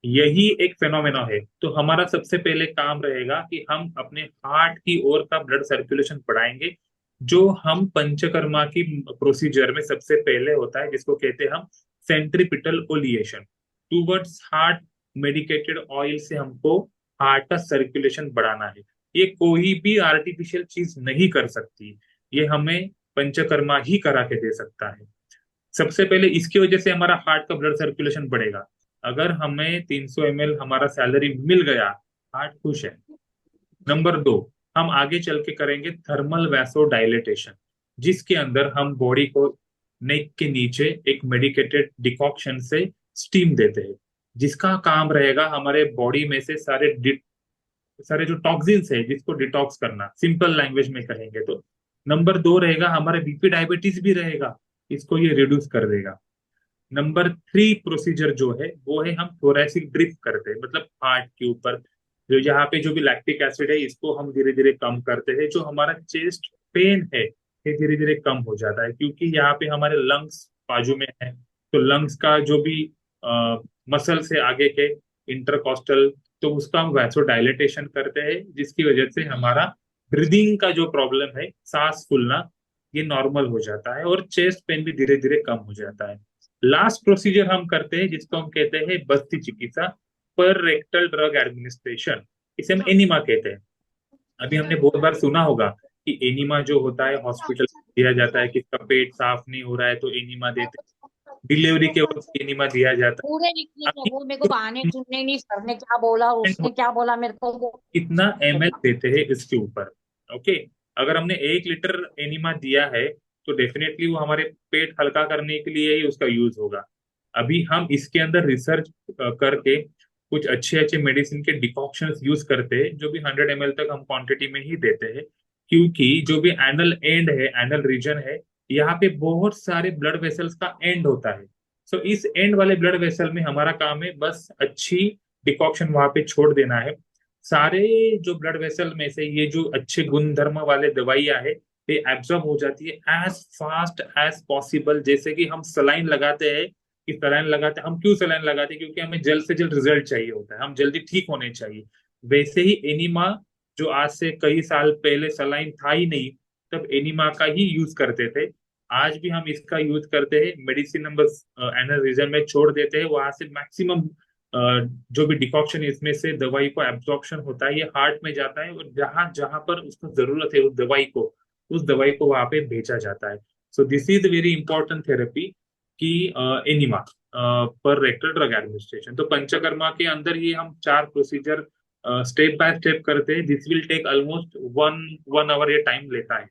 यही एक फेनोमेना है। तो हमारा सबसे पहले काम रहेगा कि हम अपने हार्ट की ओर का ब्लड सर्कुलेशन बढ़ाएंगे, जो हम पंचकर्मा की प्रोसीजर में सबसे पहले होता है, जिसको कहते हैं हम centripetal ओलिएशन towards heart. Medicated oil से हमको हार्ट का सर्कुलेशन बढ़ाना है। ये कोई भी आर्टिफिशियल चीज नहीं कर सकती, ये हमें पंचकर्मा ही करा के दे सकता है। सबसे पहले इसकी वजह से हमारा हार्ट का ब्लड सर्कुलेशन बढ़ेगा। अगर हमें 300 ml हमारा सैलरी मिल गया, हार्ट खुश है। नंबर दो, हम आगे चल के करेंगे थर्मल वैसो डायलेटेशन, जिसके अंदर हम बॉडी को नेक के नीचे एक मेडिकेटेड डिकॉक्शन से स्टीम देते हैं, जिसका काम रहेगा हमारे बॉडी में से सारे जो टॉक्सिन्स है जिसको डिटॉक्स करना, सिंपल लैंग्वेज में कहेंगे तो। नंबर दो रहेगा हमारे बीपी डायबिटीज भी रहेगा, इसको ये रिड्यूस कर देगा। नंबर थ्री प्रोसीजर जो है वो है हम थोरैसिक ड्रिप करते हैं, मतलब हार्ट के ऊपर जो यहाँ पे जो भी लैक्टिक एसिड है इसको हम धीरे धीरे कम करते हैं। जो हमारा चेस्ट पेन है ये धीरे धीरे कम हो जाता है, क्योंकि यहाँ पे हमारे लंग्स बाजू में है। तो लंग्स का जो भी मसल से आगे के इंटरकॉस्टल, तो उसका हम वैसो डायलेटेशन करते हैं, जिसकी वजह से हमारा ब्रीदिंग का जो प्रॉब्लम है, सांस फूलना, ये नॉर्मल हो जाता है और चेस्ट पेन भी धीरे धीरे कम हो जाता है। लास्ट प्रोसीजर हम करते हैं जिसको हम कहते हैं बस्ती चिकित्सा, पर रेक्टल ड्रग एडमिनिस्ट्रेशन, इसे हम एनिमा कहते हैं। अभी हमने बहुत बार सुना होगा कि एनिमा जो होता है हॉस्पिटल दिया जाता है, किसका पेट साफ नहीं हो रहा है तो एनिमा देते हैं, डिलीवरी के वक्त एनिमा दिया जाता पूरे निकले है। थे वो, मेरे को बहाने सुनने नहीं, सर ने क्या बोला और उसने क्या बोला मेरे को वो। कितना ml देते हैं इसके ऊपर। ओके, अगर हमने 1 लीटर एनिमा दिया है तो डेफिनेटली वो हमारे पेट हल्का करने के लिए ही उसका यूज होगा। अभी हम इसके अंदर रिसर्च करके कुछ अच्छे अच्छे मेडिसिन के डिकॉक्शंस यूज करते हैं, जो भी 100 ml तक हम क्वांटिटी में ही देते हैं, क्योंकि जो भी एनल एंड है, एनल रीजन है, यहाँ पे बहुत सारे ब्लड वेसल्स का एंड होता है। सो इस एंड वाले ब्लड वेसल में हमारा काम है बस अच्छी डिकॉक्शन वहां पे छोड़ देना है। सारे जो ब्लड वेसल में से ये जो अच्छे गुणधर्म वाले दवाइयां है, ये एब्जॉर्ब हो जाती है एज फास्ट एज पॉसिबल। जैसे कि हम सलाइन लगाते हैं, कि सलाइन लगाते हैं, हम क्यों सलाइन लगाते हैं? क्योंकि हमें जल्द से जल्द रिजल्ट चाहिए होता है, हम जल्दी ठीक होने चाहिए। वैसे ही एनिमा, जो आज से कई साल पहले सलाइन था ही नहीं, तब एनिमा का ही यूज करते थे। आज भी हम इसका यूज करते हैं, मेडिसिन नंबर एनल रीजन में छोड़ देते हैं, वहां से मैक्सिमम जो भी डिकॉक्शन इसमें से दवाई को एब्जॉर्प्शन होता है, ये हार्ट में जाता है और जहां जहां पर उसको जरूरत है उस दवाई को वहां पे भेजा जाता है। So this is very important therapy की एनिमा पर रेक्टल ड्रग एडमिनिस्ट्रेशन। तो पंचकर्मा के अंदर ये हम 4 प्रोसीजर स्टेप बाय स्टेप करते हैं। This will take almost one one hour ये टाइम लेता है।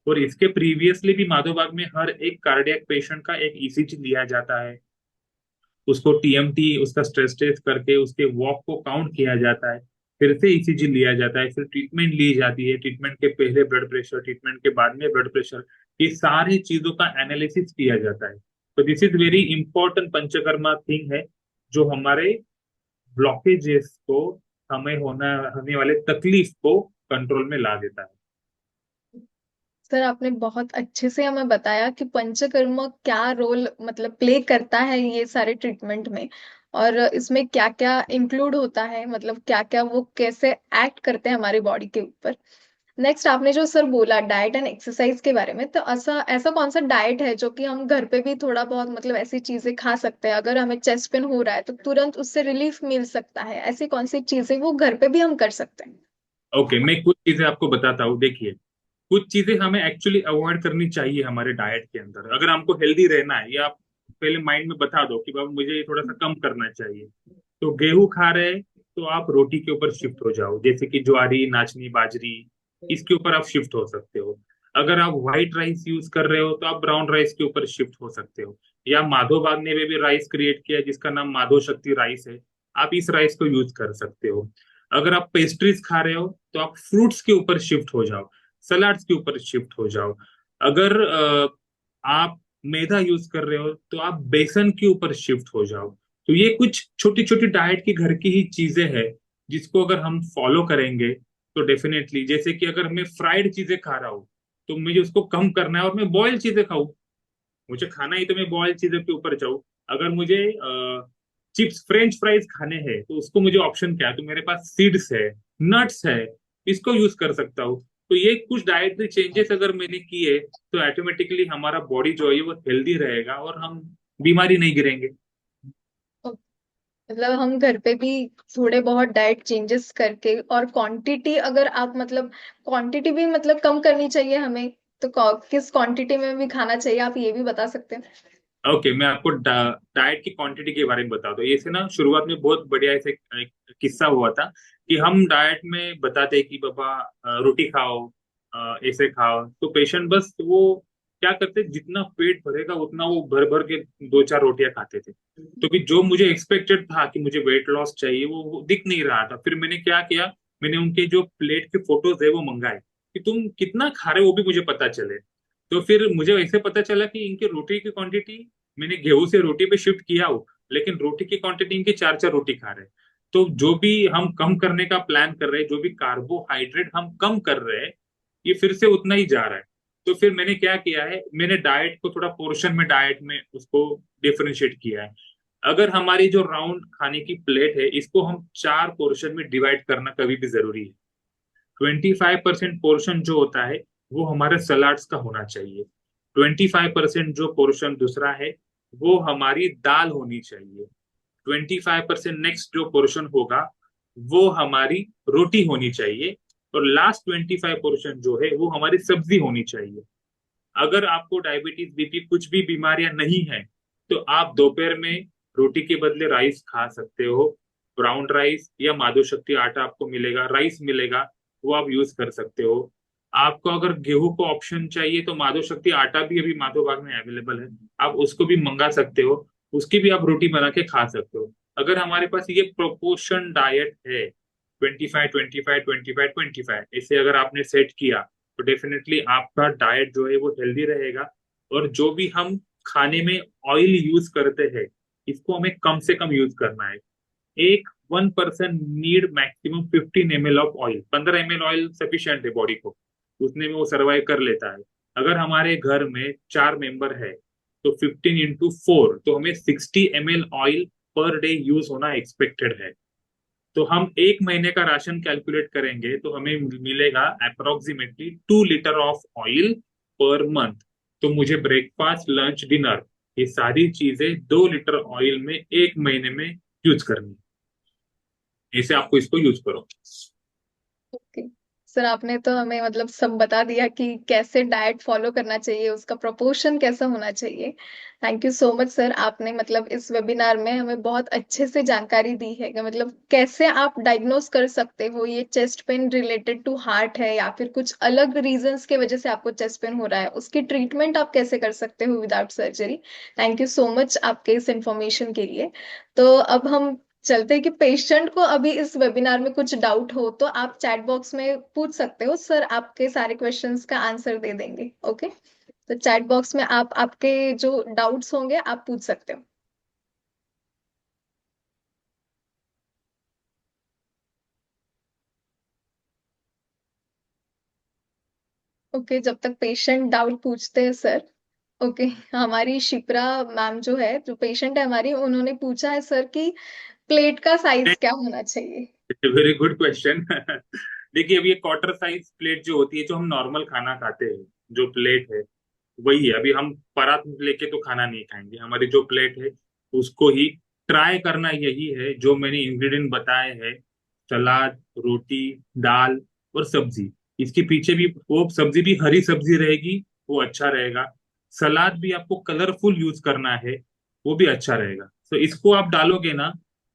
और इसके प्रीवियसली भी माधोबाग में हर एक कार्डियक पेशेंट का एक ईसीजी लिया जाता है, उसको टीएमटी, उसका स्ट्रेस टेस्ट करके उसके वॉक को काउंट किया जाता है। फिर से ईसीजी लिया जाता है, फिर ट्रीटमेंट ली जाती है, ट्रीटमेंट के पहले ब्लड प्रेशर, ट्रीटमेंट के बाद में ब्लड प्रेशर, ये सारी चीजों का एनालिसिस किया जाता है। तो this is very important panchakarma thing है, जो हमारे ब्लॉकेजेस को, हमें होने वाले तकलीफ को कंट्रोल में ला देता है। सर आपने बहुत अच्छे से हमें बताया कि पंचकर्म क्या रोल मतलब प्ले करता है ये सारे ट्रीटमेंट में, और इसमें क्या क्या इंक्लूड होता है, मतलब क्या क्या वो कैसे एक्ट करते हैं हमारी बॉडी के ऊपर। नेक्स्ट आपने जो सर बोला डाइट एंड एक्सरसाइज के बारे में, तो ऐसा ऐसा कौन सा डाइट है जो कि हम घर पे भी थोड़ा बहुत मतलब ऐसी चीजें खा सकते हैं, अगर हमें चेस्ट पेन हो रहा है तो तुरंत उससे रिलीफ मिल सकता है, ऐसी कौन सी चीजें वो घर पे भी हम कर सकते हैं। ओके, मैं कुछ चीजें आपको बताता हूँ। देखिए, कुछ चीजें हमें एक्चुअली अवॉइड करनी चाहिए हमारे डाइट के अंदर, अगर हमको हेल्दी रहना है। या आप पहले माइंड में बता दो कि बाबा मुझे ये थोड़ा सा कम करना चाहिए। तो गेहूं खा रहे हैं तो आप रोटी के ऊपर शिफ्ट हो जाओ, जैसे कि ज्वारी, नाचनी, बाजरी, इसके ऊपर आप शिफ्ट हो सकते हो। अगर आप व्हाइट राइस यूज कर रहे हो तो आप ब्राउन राइस के ऊपर शिफ्ट हो सकते हो। या माधो बाग ने भी राइस क्रिएट किया जिसका नाम माधो शक्ति राइस है, आप इस राइस को यूज कर सकते हो। अगर आप पेस्ट्रीज खा रहे हो तो आप फ्रूट्स के ऊपर शिफ्ट हो जाओ, सलाड्स के ऊपर शिफ्ट हो जाओ। अगर आप मैदा यूज कर रहे हो तो आप बेसन के ऊपर शिफ्ट हो जाओ। तो ये कुछ छोटी छोटी डाइट की घर की ही चीजें हैं, जिसको अगर हम फॉलो करेंगे तो डेफिनेटली, जैसे कि अगर मैं फ्राइड चीजें खा रहा हूँ तो मुझे उसको कम करना है और मैं बॉयल चीजें खाऊं। मुझे खाना ही तो मैं बॉयल चीजों के ऊपर जाऊं। अगर मुझे चिप्स फ्रेंच फ्राइज खाने हैं तो उसको मुझे ऑप्शन क्या है, तो मेरे पास सीड्स है, नट्स है, इसको यूज कर सकता हूँ। तो ये कुछ डाइटरी चेंजेस अगर मैंने किए तो ऑटोमेटिकली हमारा बॉडी जो है वो हेल्दी रहेगा और हम बीमारी नहीं गिरेंगे। मतलब हम घर पे भी थोड़े बहुत डाइट चेंजेस करके, और क्वांटिटी अगर आप मतलब क्वांटिटी भी मतलब कम करनी चाहिए हमें, तो किस क्वांटिटी में भी खाना चाहिए आप ये भी बता सकते हैं। ओके, मैं आपको डाइट की क्वांटिटी के बारे में बता दूं। ये से ना शुरुआत में बहुत बढ़िया ऐसे एक किस्सा हुआ था कि हम डाइट में बताते कि बाबा रोटी खाओ, ऐसे खाओ, तो पेशेंट बस वो क्या करते, जितना पेट भरेगा उतना वो भर भर के दो चार रोटियां खाते थे। तो कि जो मुझे एक्सपेक्टेड था कि मुझे वेट लॉस चाहिए वो दिख नहीं रहा था। फिर मैंने क्या किया, मैंने उनके जो प्लेट के फोटोज है वो मंगाए कि तुम कितना खा रहे हो वो भी मुझे पता चले। तो फिर मुझे ऐसे पता चला कि इनकी रोटी की क्वांटिटी, मैंने गेहूं से रोटी पे शिफ्ट किया हो, लेकिन रोटी की क्वांटिटी इनकी चार चार रोटी खा रहे हैं। तो जो भी हम कम करने का प्लान कर रहे हैं, जो भी कार्बोहाइड्रेट हम कम कर रहे हैं, ये फिर से उतना ही जा रहा है। तो फिर मैंने क्या किया है, मैंने डाइट को थोड़ा पोर्शन में, डाइट में उसको डिफरेंशिएट किया है। अगर हमारी जो राउंड खाने की प्लेट है इसको हम चार पोर्शन में डिवाइड करना कभी भी जरूरी है। 25% पोर्शन जो होता है वो हमारे सलाड्स का होना चाहिए। 25% जो पोर्शन दूसरा है वो हमारी दाल होनी चाहिए। 25% नेक्स्ट जो पोर्शन होगा वो हमारी रोटी होनी चाहिए। और लास्ट 25% जो है वो हमारी सब्जी होनी चाहिए। अगर आपको डायबिटीज, बीपी, कुछ भी बीमारियां नहीं है तो आप दोपहर में रोटी के बदले राइस खा सकते हो। ब्राउन राइस या माधो शक्ति आटा आपको मिलेगा, राइस मिलेगा, वो आप यूज कर सकते हो। आपको अगर गेहूं को ऑप्शन चाहिए तो माधो शक्ति आटा भी अभी माधो बाग में अवेलेबल है, आप उसको भी मंगा सकते हो, उसकी भी आप रोटी बना के खा सकते हो। अगर हमारे पास ये प्रोपोर्शन डाइट है, 25 25 25 25, इसे अगर आपने सेट किया तो डेफिनेटली आपका डाइट जो है वो हेल्दी रहेगा। और जो भी हम खाने में ऑयल यूज करते हैं इसको हमें कम से कम यूज करना है। एक 1% need maximum 15 ml of oil, 15 ml oil sufficient है बॉडी को, उतने में वो सर्वाइव कर लेता है। अगर हमारे घर में 4 मेंबर है तो 15 × 4, तो हमें 60 ml oil per day use होना एक्सपेक्टेड है। तो हम एक महीने का राशन कैलकुलेट करेंगे तो हमें मिलेगा approximately 2 litre of oil per month. तो मुझे ब्रेकफास्ट, लंच, डिनर, ये सारी चीजें 2 लीटर ऑयल में एक महीने में यूज करनी है। ऐसे आपको इसको यूज करो। ओके सर, आपने तो हमें मतलब सब बता दिया कि कैसे डाइट फॉलो करना चाहिए, उसका प्रोपोर्शन कैसा होना चाहिए। Thank you so much sir, आपने मतलब इस वेबिनार में हमें बहुत अच्छे से जानकारी दी है कि मतलब कैसे आप डायग्नोस कर सकते हो ये chest pain related to heart है या फिर कुछ अलग रीजंस के वजह से आपको चेस्ट पेन हो रहा है, उसकी ट्रीटमेंट आप कैसे कर सकते हो without surgery. Thank you so much आपके इस इंफॉर्मेशन के लिए। तो अब हम चलते हैं कि पेशेंट को अभी इस वेबिनार में कुछ डाउट हो तो आप चैट बॉक्स में पूछ सकते हो, सर आपके सारे क्वेश्चंस का आंसर दे देंगे। ओके, तो चैट बॉक्स में आप आपके जो डाउट्स होंगे आप पूछ सकते हो। ओके, जब तक पेशेंट डाउट पूछते हैं सर। ओके, हमारी शिप्रा मैम जो है, जो पेशेंट है हमारी, उन्होंने पूछा है सर कि प्लेट का साइज क्या होना चाहिए। Very good question. देखिए, अब ये क्वार्टर साइज प्लेट जो होती है, जो हम नॉर्मल खाना खाते हैं, जो प्लेट है वही है। अभी हम परात लेके तो खाना नहीं खाएंगे, हमारी जो प्लेट है उसको ही ट्राई करना। यही है जो मैंने इंग्रेडिएंट बताए हैं, सलाद, रोटी, दाल और सब्जी। इसके पीछे भी वो सब्जी भी हरी सब्जी रहेगी, वो अच्छा रहेगा। सलाद भी आपको कलरफुल यूज करना है, वो भी अच्छा रहेगा। तो इसको आप डालोगे ना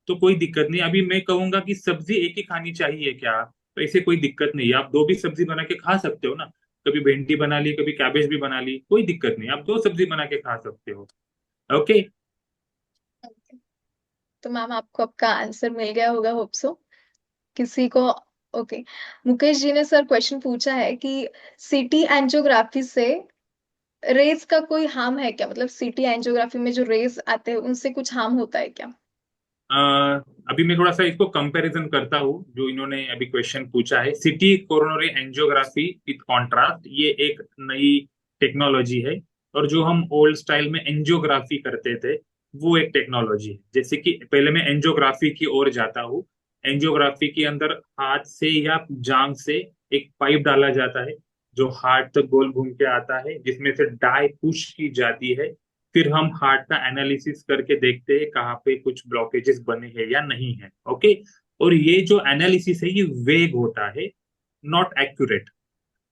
तो कोई दिक्कत नहीं। अभी मैं कहूंगा कि सब्जी एक ही खानी चाहिए क्या, तो ऐसे कोई दिक्कत नहीं है, आप दो भी सब्जी बना के खा सकते हो ना। कभी भिंडी बना ली, कभी कैबेज भी बना ली, कोई दिक्कत नहीं, आप दो सब्जी बना के खा सकते हो। ओके। तो मैम आपको आपका आंसर मिल गया होगा, होप सो। किसी को। ओके, मुकेश जी ने सर क्वेश्चन पूछा है कि सीटी एंजियोग्राफी से रेज का कोई हार्म है क्या, मतलब सीटी एंजियोग्राफी में जो रेज आते हैं उनसे कुछ हार्म होता है क्या। अ, अभी मैं थोड़ा सा इसको कंपैरिजन करता हूँ, जो इन्होंने अभी क्वेश्चन पूछा है। City coronary angiography with contrast, ये एक नई टेक्नोलॉजी है। और जो हम ओल्ड स्टाइल में एंजियोग्राफी करते थे, वो एक टेक्नोलॉजी है। जैसे कि पहले मैं एंजियोग्राफी की ओर जाता हूँ। एंजियोग्राफी के अंदर हाथ से या जांग से एक पाइप डाला जाता है, जो हार्ट तक गोल घूम के आता है, जिसमें से डाई पुश की जाती है। फिर हम हार्ट का एनालिसिस करके देखते हैं कहाँ पे कुछ ब्लॉकेजेस बने हैं या नहीं है। ओके। और ये जो एनालिसिस है ये वेग होता है, नॉट एक्यूरेट।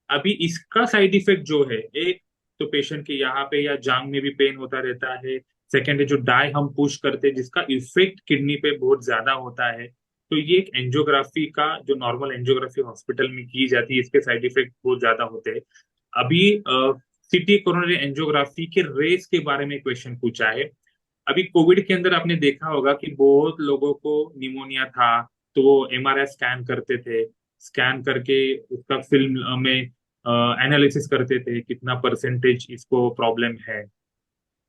अभी इसका साइड इफेक्ट जो है, एक तो पेशेंट के यहाँ पे या जांग में भी पेन होता रहता है। सेकेंड है जो डाई हम पुश करते हैं, जिसका इफेक्ट किडनी पे बहुत ज्यादा होता है। तो ये एक एंजियोग्राफी का, जो नॉर्मल एंजियोग्राफी हॉस्पिटल में की जाती है, इसके साइड इफेक्ट बहुत ज्यादा होते हैं। अभी सिटी कोरोनरी एंजियोग्राफी के रेस के बारे में क्वेश्चन पूछा है। अभी कोविड के अंदर आपने देखा होगा कि बहुत लोगों को निमोनिया था, तो वो एमआरआई स्कैन करते थे। स्कैन करके उसका फिल्म में एनालिसिस करते थे कितना परसेंटेज इसको प्रॉब्लम है।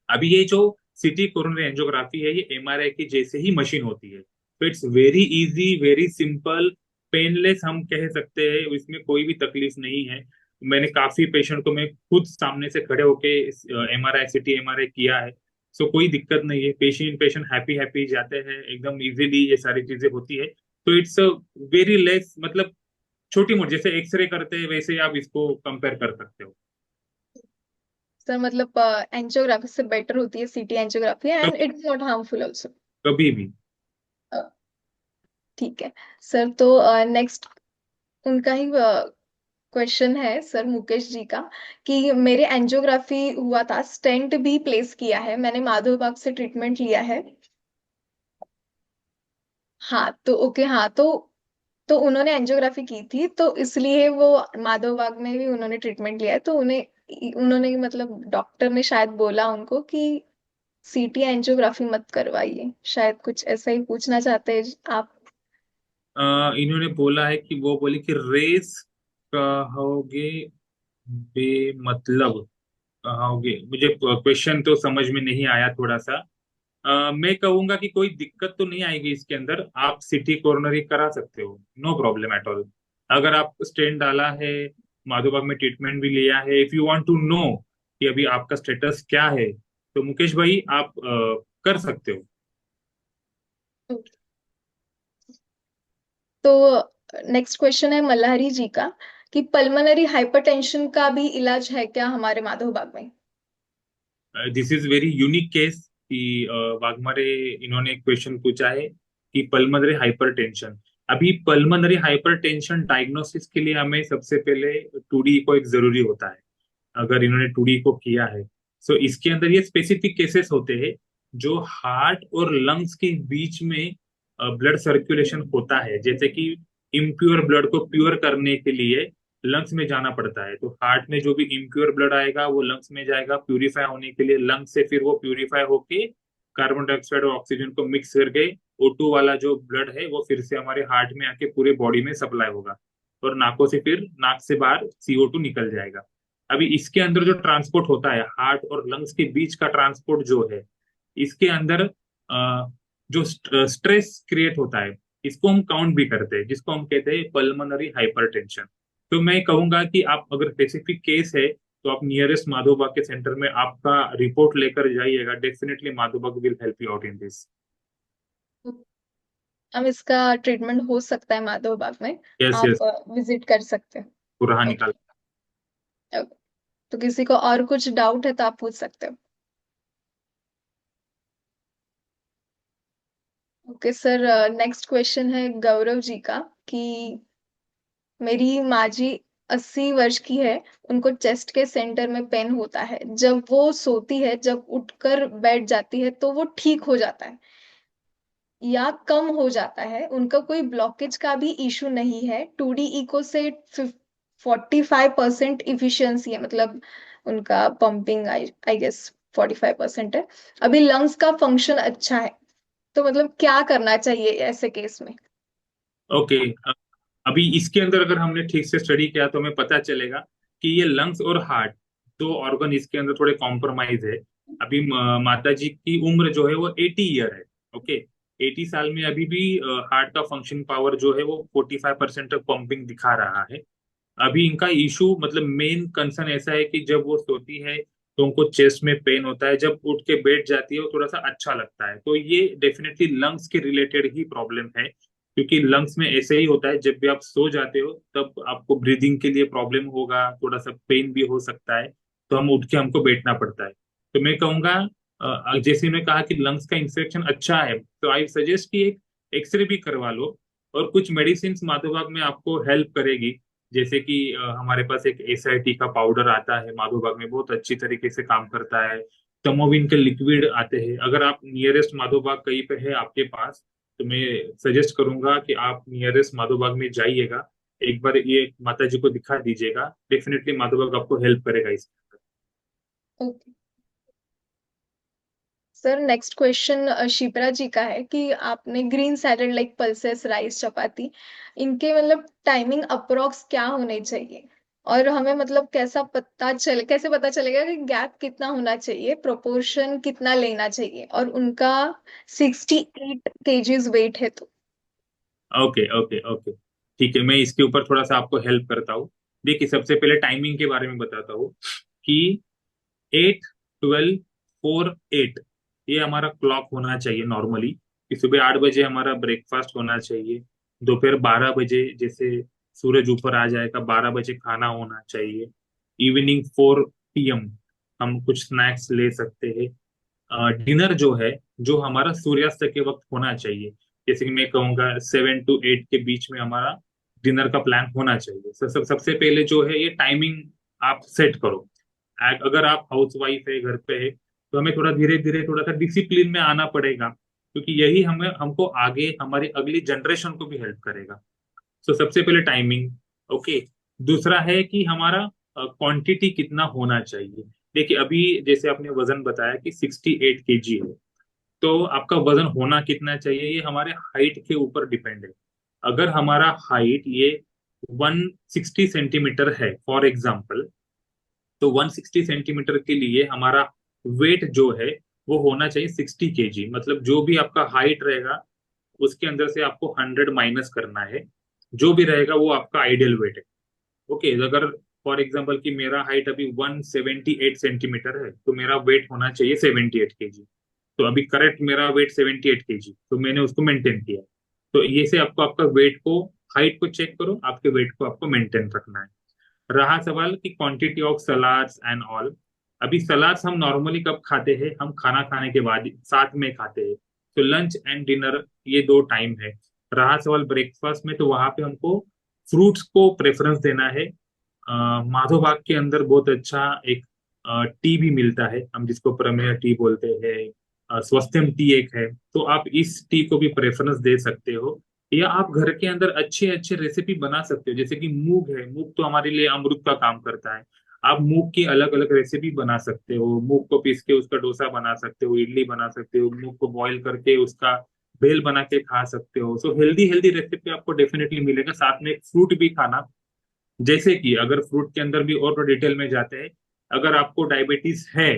अभी ये जो सिटी कोरोनरी एंजियोग्राफी है, ये एमआरआई की जैसे ही मशीन होती है। तो it's very easy, very simple, painless हम कह सकते हैं। इसमें कोई भी तकलीफ नहीं है। मैंने काफी पेशेंट को मैं खुद सामने से खड़े होके एमआरआई, सिटी एमआरआई किया है। सो कोई दिक्कत नहीं है, पेशेंट पेशेंट हैप्पी हैप्पी जाते हैं, एकदम इजीली ये सारी चीजें होती है। तो इट्स वेरी लेस, मतलब छोटी मोटी जैसे एक्सरे करते हैं वैसे ही आप इसको कंपेयर कर सकते हो। सर मतलब एंजियोग्राफी से बेटर होती है सीटी एंजियोग्राफी एंड कभी इट्स नॉट हार्मफुल ऑल्सो। कभी भी। ठीक है सर, तो नेक्स्ट उनका ही क्वेश्चन है सर, मुकेश जी का, कि मेरे एंजियोग्राफी हुआ था, स्टेंट भी प्लेस किया है मैंने, माधव बाग से ट्रीटमेंट लिया है। हाँ तो ओके, हाँ तो उन्होंने एंजियोग्राफी की थी तो इसलिए वो माधव बाग में भी उन्होंने ट्रीटमेंट लिया है, तो उन्होंने मतलब डॉक्टर ने शायद बोला उनको कि सीटी एंजियोग्राफी मत करवाइए, शायद कुछ ऐसा ही पूछना चाहते हैं आप। इन्होंने बोला है कि वो बोले कि रेस कहोगे, बेमतलब कहोगे। मुझे क्वेश्चन तो समझ में नहीं आया थोड़ा सा। मैं कहूंगा कि कोई दिक्कत तो नहीं आएगी इसके अंदर, आप सिटी कोरोनरी करा सकते हो, नो प्रॉब्लम एट ऑल। अगर आप स्टेंट डाला है, माधोबाग में ट्रीटमेंट भी लिया है, if you want to know कि अभी आपका स्टेटस क्या है, तो मुकेश भाई आप कर सकते हो। तो नेक्स्ट क्वेश्चन है मल्हारी जी का, कि पल्मोनरी हाइपरटेंशन का भी इलाज है क्या हमारे माधव बाग में। This is very unique case कि वाघमारे इन्होंने क्वेश्चन पूछा है कि पल्मोनरी हाइपरटेंशन। अभी पल्मोनरी हाइपरटेंशन डायग्नोसिस के लिए हमें सबसे पहले टूडी को एक जरूरी होता है। अगर इन्होंने टूडी को किया है, सो इसके अंदर ये स्पेसिफिक केसेस होते हैं जो हार्ट और लंग्स के बीच में ब्लड सर्कुलेशन होता है। जैसे कि इम्प्योर ब्लड को प्योर करने के लिए लंग्स में जाना पड़ता है, तो हार्ट में जो भी इम्प्योर ब्लड आएगा वो लंग्स में जाएगा प्यूरिफाई होने के लिए। लंग्स से फिर वो प्यूरिफाई होके कार्बन डाइऑक्साइड और ऑक्सीजन को मिक्स करके O2 वाला जो ब्लड है वो फिर से हमारे हार्ट में आके पूरे बॉडी में सप्लाई होगा, और नाकों से फिर नाक से बाहर CO2 निकल जाएगा। अभी इसके अंदर जो ट्रांसपोर्ट होता है हार्ट और लंग्स के बीच का ट्रांसपोर्ट जो है, इसके अंदर जो स्ट्रेस क्रिएट होता है, इसको हम काउंट भी करते हैं, जिसको हम कहते हैं पल्मोनरी हाइपरटेंशन। तो मैं कहूंगा कि आप अगर स्पेसिफिक केस है तो आप नियरेस्ट माधोबाग के सेंटर में आपका रिपोर्ट लेकर जाइएगा। Definitely Madhavbaug will help you out in this. अब इसका ट्रीटमेंट हो सकता है माधव बाग में, यस यस, आप विजिट कर सकते हैं। पूरा ओके, निकाल। ओके। तो किसी को और कुछ डाउट है तो आप पूछ सकते हो। ओके सर, नेक्स्ट क्वेश्चन है गौरव जी का कि मेरी माँ जी 80 वर्ष की है, उनको चेस्ट के सेंटर में पेन होता है, जब वो सोती है, जब उठकर बैठ जाती है तो वो ठीक हो जाता है या कम हो जाता है, उनका कोई ब्लॉकेज का भी इशू नहीं है, 2D इको से 45% इफिशियंसी है, मतलब उनका पंपिंग आई आई गेस 45% है, अभी लंग्स का फंक्शन अच्छा है, तो मतलब क्या करना चाहिए ऐसे केस में? ओके, अभी इसके अंदर अगर हमने ठीक से स्टडी किया तो हमें पता चलेगा कि ये लंग्स और हार्ट, दो ऑर्गन इसके अंदर थोड़े कॉम्प्रोमाइज है। अभी माता जी की उम्र जो है वो 80 ईयर है। ओके, 80 साल में अभी भी हार्ट का फंक्शन पावर जो है वो 45% तक पंपिंग दिखा रहा है। अभी इनका इशू मतलब मेन कंसर्न ऐसा है कि जब वो सोती है तो उनको चेस्ट में पेन होता है, जब उठ के बैठ जाती है वो थोड़ा सा अच्छा लगता है। तो ये डेफिनेटली लंग्स के रिलेटेड ही प्रॉब्लम है, क्योंकि लंग्स में ऐसे ही होता है, जब भी आप सो जाते हो तब आपको ब्रीदिंग के लिए प्रॉब्लम होगा, थोड़ा सा पेन भी हो सकता है, तो हम उठ के हमको बैठना पड़ता है। तो मैं कहूंगा जैसे मैं कहा कि लंग्स का इंफेक्शन अच्छा है, तो आई सजेस्ट कि एक एक्सरे भी करवा लो, और कुछ मेडिसिन माधोभाग में आपको हेल्प करेगी। जैसे कि हमारे पास एक SIT का पाउडर आता है माधोबाग में, बहुत अच्छी तरीके से काम करता है। तमोविन के लिक्विड आते हैं। अगर आप नियरेस्ट माधोबाग कहीं पे है आपके पास, तो मैं सजेस्ट करूंगा कि आप नियरेस्ट माधोबाग में जाइएगा, एक बार ये माता जी को दिखा दीजिएगा। डेफिनेटली माधोबाग आपको हेल्प करेगा इसके अंदर। Okay sir, next question Shipra ji का है कि आपने green salad like pulses, rice, chapati, इनके मतलब टाइमिंग अप्रोक्स क्या होने चाहिए, और हमें मतलब कैसे पता चलेगा कि गैप कितना होना चाहिए, प्रोपोर्शन कितना लेना चाहिए, और उनका 68 kgs वेट है तो? ओके ओके ओके, ठीक है, मैं इसके ऊपर थोड़ा सा आपको हेल्प करता हूँ। देखिए, सबसे पहले टाइमिंग के बारे में बताता हूँ कि 8, 12, 4, 8 ये हमारा क्लॉक होना चाहिए नॉर्मली। कि सुबह 8 बजे हमारा ब्रेकफास्ट होना चाहिए, दोपहर 12 बजे जैसे सूरज ऊपर आ जाएगा 12 बजे खाना होना चाहिए, इवनिंग 4 PM हम कुछ स्नैक्स ले सकते हैं। डिनर जो है, जो हमारा सूर्यास्त के वक्त होना चाहिए, जैसे कि मैं कहूँगा 7 to 8 के बीच में हमारा डिनर का प्लान होना चाहिए। सबसे पहले जो है ये टाइमिंग आप सेट करो। अगर आप हाउस वाइफ है, घर पे है, तो हमें थोड़ा धीरे धीरे थोड़ा सा डिसिप्लिन में आना पड़ेगा, क्योंकि यही हमें हमको आगे हमारी अगली जनरेशन को भी हेल्प करेगा। सो सबसे पहले टाइमिंग। ओके, दूसरा है कि हमारा क्वांटिटी कितना होना चाहिए। देखिए, अभी जैसे आपने वजन बताया कि 68 kg है, तो आपका वजन होना कितना चाहिए ये हमारे हाइट के ऊपर डिपेंड है। अगर हमारा हाइट ये 160 सेंटीमीटर है फॉर एग्जाम्पल, तो 160 सेंटीमीटर के लिए हमारा वेट जो है वो होना चाहिए 60 kg। मतलब जो भी आपका हाइट रहेगा उसके अंदर से आपको 100 माइनस करना है, जो भी रहेगा वो आपका आइडियल वेट है। ओके, अगर फॉर एग्जाम्पल कि मेरा हाइट अभी 178 सेंटीमीटर है, तो मेरा वेट होना चाहिए 78 kg। तो अभी करेक्ट मेरा वेट 78 kg, तो मैंने उसको मेंटेन किया। तो ये से आपको आपका वेट को, हाइट को चेक करो, आपके वेट को आपको मेंटेन रखना है। रहा सवाल कि quantity of salads and all, अभी सलाड्स हम नॉर्मली कब खाते हैं, हम खाना खाने के बाद साथ में खाते हैं, तो लंच एंड डिनर ये दो टाइम है। रहा सवाल ब्रेकफास्ट में, तो वहां पे हमको फ्रूट्स को प्रेफरेंस देना है। माधोबाग के अंदर बहुत अच्छा एक टी भी मिलता है, हम जिसको प्रमेय टी बोलते हैं, स्वस्थ्यम टी एक है, तो आप इस टी को भी प्रेफरेंस दे सकते हो। या आप घर के अंदर अच्छे अच्छे रेसिपी बना सकते हो, जैसे कि मूग है, मूग तो हमारे लिए अमृत का काम करता है। आप मूग की अलग अलग रेसिपी बना सकते हो, मूग को पीस के उसका डोसा बना सकते हो, इडली बना सकते हो, मूग को बॉईल करके उसका भेल बना के खा सकते हो। सो हेल्दी हेल्दी रेसिपी आपको डेफिनेटली मिलेगा। साथ में एक फ्रूट भी खाना, जैसे कि अगर फ्रूट के अंदर भी और डिटेल में जाते हैं, अगर आपको डायबिटीज है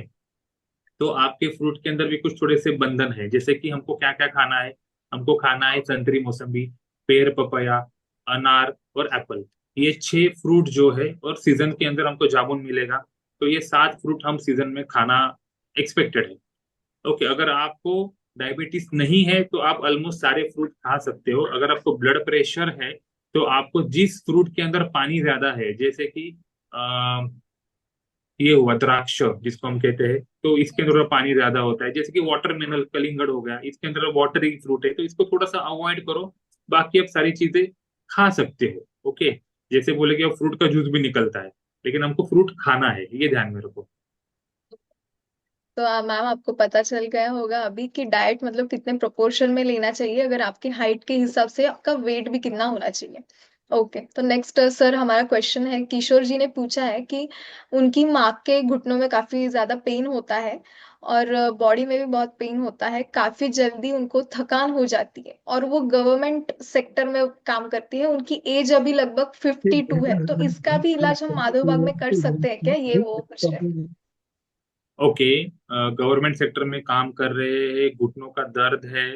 तो आपके फ्रूट के अंदर भी कुछ थोड़े से बंधन है, जैसे कि हमको क्या क्या खाना है। हमको खाना है संतरी, मौसम्बी, पेर, पपया, अनार और एप्पल। ये 6 फ्रूट जो है, और सीजन के अंदर हमको जामुन मिलेगा। तो ये 7 फ्रूट हम सीजन में खाना एक्सपेक्टेड है। ओके, अगर आपको डायबिटीज नहीं है तो आप ऑलमोस्ट सारे फ्रूट खा सकते हो। अगर आपको ब्लड प्रेशर है तो आपको जिस फ्रूट के अंदर पानी ज्यादा है, जैसे कि ये हुआ द्राक्ष जिसको हम कहते हैं, तो इसके अंदर पानी ज्यादा होता है। जैसे कि वाटरमेलन, कलिंगड़ हो गया, इसके अंदर वाटरी फ्रूट है, तो इसको थोड़ा सा अवॉइड करो। बाकी आप सारी चीजें खा सकते हो। ओके, जैसे बोले कि अब फ्रूट का जूस भी निकलता है, लेकिन हमको फ्रूट खाना है, ये ध्यान में रखो। तो मैम आपको पता चल गया होगा अभी कि डाइट मतलब कितने प्रोपोर्शन में लेना चाहिए, अगर आपकी हाइट के हिसाब से आपका वेट भी कितना होना चाहिए। ओके, तो नेक्स्ट सर हमारा क्वेश्चन है, किशोर जी ने पूछा है कि उनकी माँ के घुटनों में काफी ज्यादा पेन होता है और बॉडी में भी बहुत पेन होता है, काफी जल्दी उनको थकान हो जाती है और वो गवर्नमेंट सेक्टर में काम करती है, उनकी एज अभी लगभग 52 है, तो इसका भी इलाज हम माधव बाग में कर सकते हैं क्या, ये वो कुछ है। ओके, गवर्नमेंट सेक्टर में काम कर रहे हैं, घुटनों का दर्द है,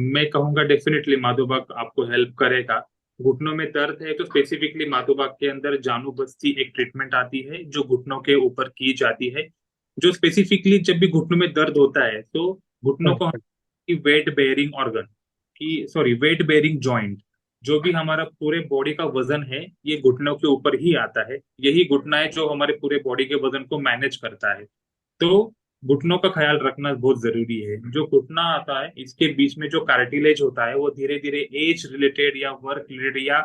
मैं कहूंगा डेफिनेटली माधोबाग आपको हेल्प करेगा। घुटनों में दर्द है तो स्पेसिफिकली माधोबाग के अंदर जानू बस्ती एक ट्रीटमेंट आती है जो घुटनों के ऊपर की जाती है। जो स्पेसिफिकली जब भी घुटनों में दर्द होता है तो घुटनों को वेट बेयरिंग ऑर्गन की, सॉरी, वेट बेयरिंग जॉइंट, जो भी हमारा पूरे बॉडी का वजन है, ये घुटनों के ऊपर ही आता है। यही घुटना है जो हमारे पूरे बॉडी के वजन को मैनेज करता है। तो घुटनों का ख्याल रखना बहुत जरूरी है। जो घुटना आता है इसके बीच में जो कार्टिलेज होता है वो धीरे धीरे एज रिलेटेड या वर्क रिलेटेड, या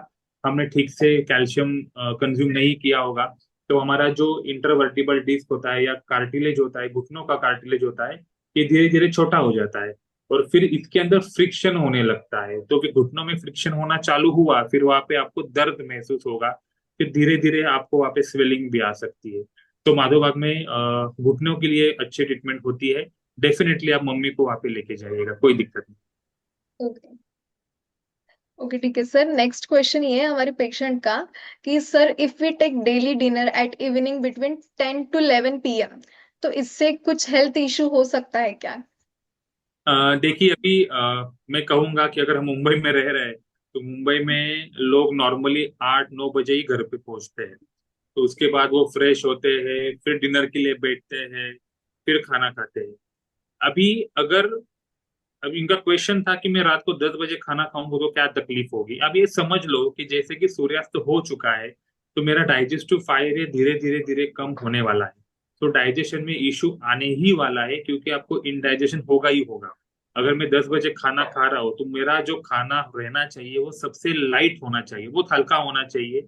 हमने ठीक से कैल्शियम कंज्यूम नहीं किया होगा, तो हमारा जो इंटरवर्टिबल डिस्क होता है या कार्टिलेज होता है, घुटनों का कार्टिलेज होता है, ये धीरे धीरे छोटा हो जाता है और फिर इसके अंदर फ्रिक्शन होने लगता है। तो फिर घुटनों में फ्रिक्शन होना चालू हुआ, फिर वहां पे आपको दर्द महसूस होगा, फिर धीरे धीरे आपको वहां पे स्वेलिंग भी आ सकती है। तो माधोबाग में घुटनों के लिए अच्छी ट्रीटमेंट होती है। डेफिनेटली आप मम्मी को वहां पे लेके जाइएगा, कोई दिक्कत नहीं। ओके। ओके ठीक है सर, नेक्स्ट क्वेश्चन ये है हमारे पेशेंट का कि sir if we take daily dinner at evening between 10 to 11 p.m. तो इससे कुछ हेल्थ इशू हो सकता है क्या। देखिए अभी मैं कहूंगा कि अगर हम मुंबई में रह रहे हैं तो मुंबई में लोग नॉर्मली 8-9 बजे ही घर पे पहुंचते हैं। तो उसके बाद वो फ्रेश होते हैं, फिर डिनर के लिए बैठते हैं, फिर खाना खाते हैं। अभी अगर, अब इनका क्वेश्चन था कि मैं रात को 10 बजे खाना खाऊंगा तो क्या तकलीफ होगी। अब ये समझ लो कि जैसे कि सूर्यास्त हो चुका है तो मेरा डाइजेस्टिव फायर ये धीरे धीरे धीरे कम होने वाला है। तो डाइजेशन में इशू आने ही वाला है, क्योंकि आपको इनडाइजेशन होगा ही होगा। अगर मैं 10 बजे खाना खा रहा हूँ तो मेरा जो खाना रहना चाहिए वो सबसे लाइट होना चाहिए, बहुत हल्का होना चाहिए।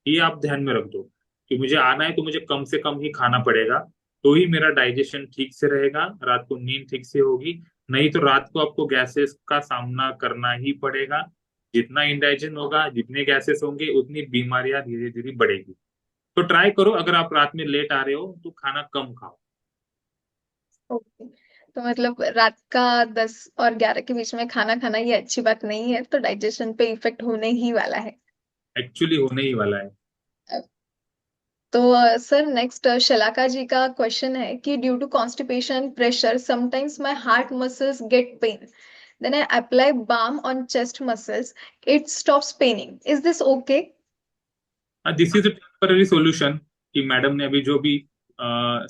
ये आप ध्यान में रख दो कि मुझे आना है तो मुझे कम से कम ही खाना पड़ेगा, तो ही मेरा डाइजेशन ठीक से रहेगा, रात को नींद ठीक से होगी। नहीं तो रात को आपको गैसेस का सामना करना ही पड़ेगा। जितना इंडाइजेशन होगा, जितने गैसेस होंगे, उतनी बीमारियां धीरे धीरे बढ़ेगी। तो ट्राई करो, अगर आप रात में लेट आ रहे हो तो खाना कम खाओ। ओके, तो मतलब रात का 10 और 11 के बीच में खाना खाना ये अच्छी बात नहीं है, तो डाइजेशन पे इफेक्ट होने ही वाला है। एक्चुअली होने ही वाला है। तो सर नेक्स्ट शलाका जी का क्वेश्चन है कि due to constipation pressure sometimes my heart muscles get pain, then I apply balm on chest muscles, it stops paining, is this okay। This is a temporary solution, कि madam ने अभी जो भी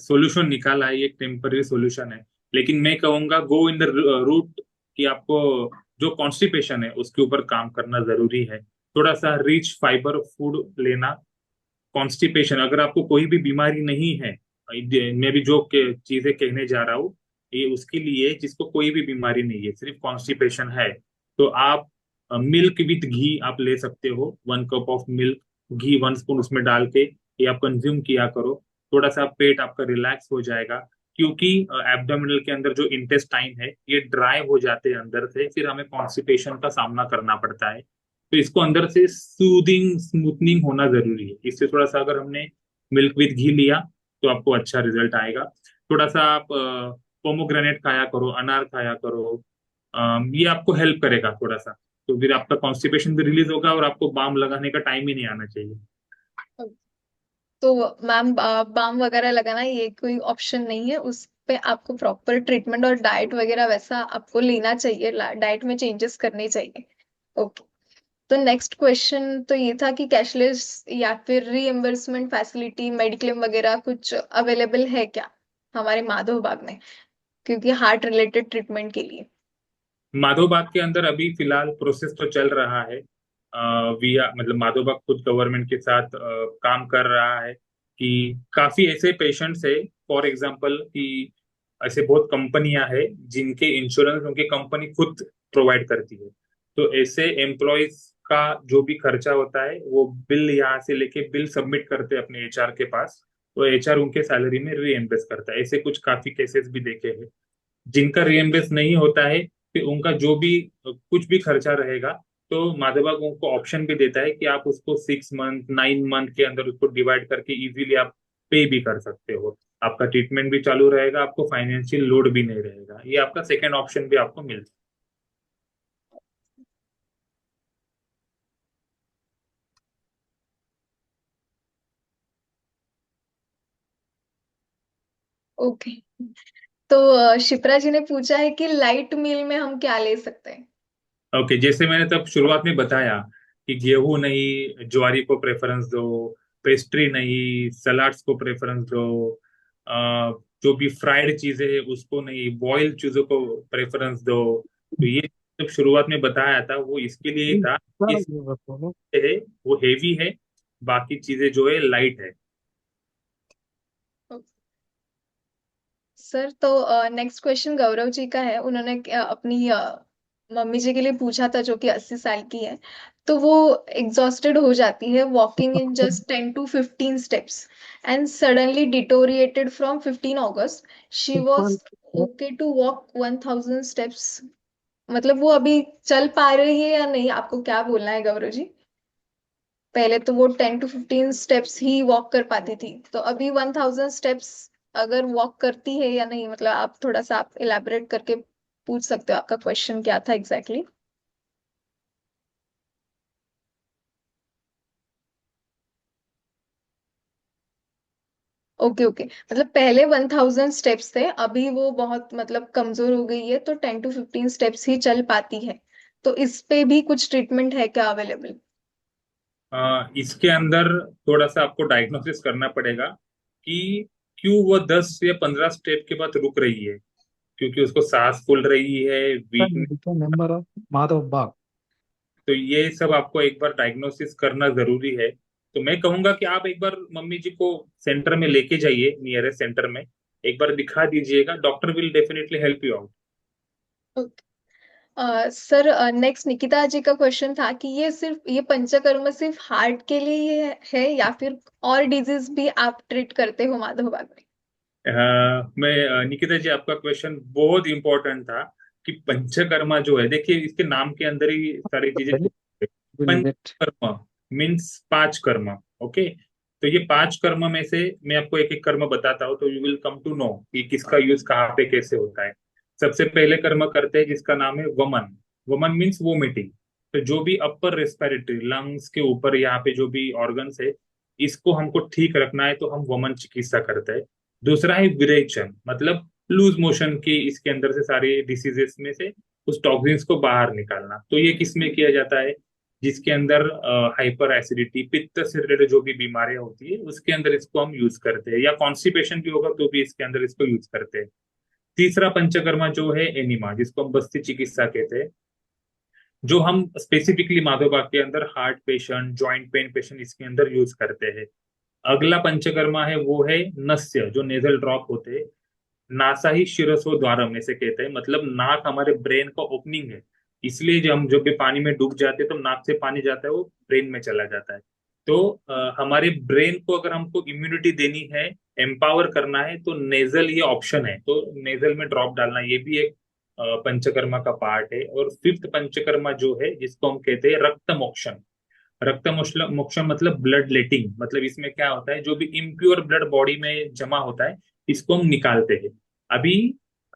solution निकाला है ये टेम्पररी सॉल्यूशन है। लेकिन मैं कहूंगा गो इन द रूट, कि आपको जो कॉन्स्टिपेशन है उसके ऊपर काम करना जरूरी है। थोड़ा सा रिच फाइबर फूड लेना। कॉन्स्टिपेशन, अगर आपको कोई भी बीमारी नहीं है, मैं भी जो चीजें कहने जा रहा हूँ ये उसके लिए है जिसको कोई भी बीमारी नहीं है, सिर्फ कॉन्स्टिपेशन है। तो आप मिल्क विथ घी आप ले सकते हो, 1 cup of milk, ghee 1 spoon उसमें डाल के ये आप कंज्यूम किया करो। थोड़ा सा पेट आपका रिलैक्स हो जाएगा, क्योंकि एब्डोमिनल के अंदर जो इंटेस्टाइन है ये ड्राई हो जाते हैं अंदर से, फिर हमें कॉन्स्टिपेशन का सामना करना पड़ता है। तो इसको अंदर से सूदिंग स्मूथनिंग होना जरूरी है। इससे थोड़ा सा अगर हमने मिल्क विथ घी लिया तो आपको अच्छा रिजल्ट आएगा। थोड़ा सा आप पोमोग्रेनेट खाया करो, अनार खाया करो, ये आपको हेल्प करेगा थोड़ा सा। तो फिर आपका कॉन्स्टिपेशन भी रिलीज होगा और आपको बाम लगाने का टाइम ही नहीं आना चाहिए। तो मैम बाम वगैरह लगाना ये कोई ऑप्शन नहीं है, उस पे आपको प्रॉपर ट्रीटमेंट और डाइट वगैरह वैसा आपको लेना चाहिए, डाइट में चेंजेस करने चाहिए। ओके। तो नेक्स्ट क्वेश्चन तो ये था कि कैशलेस या फिर रीएम्बर्समेंट फैसिलिटी मेडिक्लेम वगैरह कुछ अवेलेबल है क्या हमारे माधव बाग में, क्योंकि हार्ट रिलेटेड ट्रीटमेंट के लिए। माधोबाग के अंदर अभी फिलहाल प्रोसेस तो चल रहा है। विया मतलब माधोबाग खुद गवर्नमेंट के साथ काम कर रहा है कि काफी ऐसे पेशेंट्स है, फॉर एग्जांपल कि ऐसे बहुत कंपनियां हैं जिनके इंश्योरेंस उनकी कंपनी खुद प्रोवाइड करती है। तो ऐसे एम्प्लॉयज का जो भी खर्चा होता है वो बिल यहाँ से लेके बिल सबमिट करते हैं अपने एचआर के पास। तो एचआर उनके सैलरी में रीएम्बर्स करता है। ऐसे कुछ काफी केसेस भी देखे हैं। जिनका रीएम्बर्स नहीं होता है फिर उनका जो भी कुछ भी खर्चा रहेगा, तो माधवबाग उनको ऑप्शन भी देता है कि आप उसको 6 मंथ 9 मंथ के अंदर उसको डिवाइड करके इजीली आप पे भी कर सकते हो। आपका ट्रीटमेंट भी चालू रहेगा, आपको फाइनेंशियल लोड भी नहीं रहेगा। ये आपका सेकेंड ऑप्शन भी आपको मिल। ओके। तो शिप्रा जी ने पूछा है कि लाइट मील में हम क्या ले सकते हैं। ओके, जैसे मैंने तब शुरुआत में बताया कि गेहूं नहीं, ज्वारी को प्रेफरेंस दो, पेस्ट्री नहीं, सलाड्स को प्रेफरेंस दो, जो भी फ्राइड चीजें है उसको नहीं, बॉइल्ड चीजों को प्रेफरेंस दो। तो ये जब शुरुआत में बताया था वो इसके लिए ही था कि है वो हेवी है, बाकी चीजें जो है लाइट है। सर तो नेक्स्ट क्वेश्चन गौरव जी का है, उन्होंने अपनी मम्मी जी के लिए पूछा था जो कि 80 साल की है। तो वो एग्जॉस्टेड हो जाती है walking in just 10 to 15 steps and suddenly deteriorated from 15 अगस्त। She was okay to walk 1000 steps। मतलब वो अभी चल पा रही है या नहीं, आपको क्या बोलना है गौरव जी। पहले तो वो 10 to 15 steps ही वॉक कर पाती थी, तो अभी 1000 steps अगर वॉक करती है या नहीं, मतलब आप थोड़ा सा आप इलेबोरेट करके पूछ सकते हो, आपका क्वेश्चन क्या था एग्जैक्टली exactly? ओके ओके, मतलब पहले 1000 steps थे, अभी वो बहुत मतलब कमजोर हो गई है, तो 10 to 15 steps ही चल पाती है। तो इस पे भी कुछ ट्रीटमेंट है क्या अवेलेबल। इसके अंदर थोड़ा सा आपको डायग्नोसिस करना पड़ेगा कि क्यों वो 10 या 15 स्टेप के बाद रुक रही है। क्योंकि उसको सांस फूल रही है, वीकनेस। मेंबर ऑफ माधव बाग। तो ये सब आपको एक बार डायग्नोसिस करना जरूरी है। तो मैं कहूंगा कि आप एक बार मम्मी जी को सेंटर में लेके जाइए, नियरेस्ट सेंटर में एक बार दिखा दीजिएगा। Doctor will definitely help you out. Sir next Nikita ji का क्वेश्चन था कि ये पंचकर्म सिर्फ हार्ट के लिए है या फिर और डिजीज भी आप ट्रीट करते हो माधव बाग में। निकिता जी, आपका क्वेश्चन बहुत इंपॉर्टेंट था कि पंचकर्मा जो है, देखिए इसके नाम के अंदर ही सारी चीजें छुपी हैं। पंचकर्म मीन्स 5 कर्म। ओके। तो ये 5 कर्म में से मैं आपको एक एक कर्म बताता हूँ, तो you will come to know कि किसका यूज कहाँ पे कैसे होता है। सबसे पहले कर्म करते हैं जिसका नाम है वमन। वमन मीन्स वोमिटिंग। तो जो भी अपर रेस्पिरेटरी लंग्स के ऊपर यहाँ पे जो भी ऑर्गन्स है, इसको हमको ठीक रखना है तो हम वमन चिकित्सा करते हैं। दूसरा है विरेचन, मतलब लूज मोशन की इसके अंदर से सारे डिसीजेस में से उस टॉक्सिन्स को बाहर निकालना। तो ये किस में किया जाता है, जिसके अंदर हाइपर एसिडिटी पित्त से रिलेटेड जो भी बीमारियां होती है उसके अंदर इसको हम यूज करते हैं, या कॉन्स्टिपेशन भी होगा तो भी इसके अंदर इसको यूज करते हैं। तीसरा पंचकर्मा जो है एनिमा, जिसको हम बस्ती चिकित्सा कहते हैं, जो हम स्पेसिफिकली माधोबाग के अंदर heart patient joint pain patient इसके अंदर यूज करते हैं। अगला पंचकर्मा है वो है नस्य, जो नेजल ड्रॉप होते हैं। नासा ही शिरसो द्वारम ऐसे कहते हैं, मतलब नाक हमारे ब्रेन का ओपनिंग है। इसलिए जब हम जब भी पानी में डूब जाते हैं तो नाक से पानी जाता है वो ब्रेन में चला जाता है। तो हमारे ब्रेन को अगर हमको इम्यूनिटी देनी है, एम्पावर करना है, तो नेजल ये ऑप्शन है। तो नेजल में ड्रॉप डालना ये भी एक पंचकर्मा का पार्ट है। और फिफ्थ पंचकर्मा जो है जिसको हम कहते हैं रक्त मोक्षण। रक्त मोक्षण मतलब ब्लड लेटिंग। मतलब इसमें क्या होता है, जो भी इम्प्योर ब्लड बॉडी में जमा होता है इसको हम निकालते हैं। अभी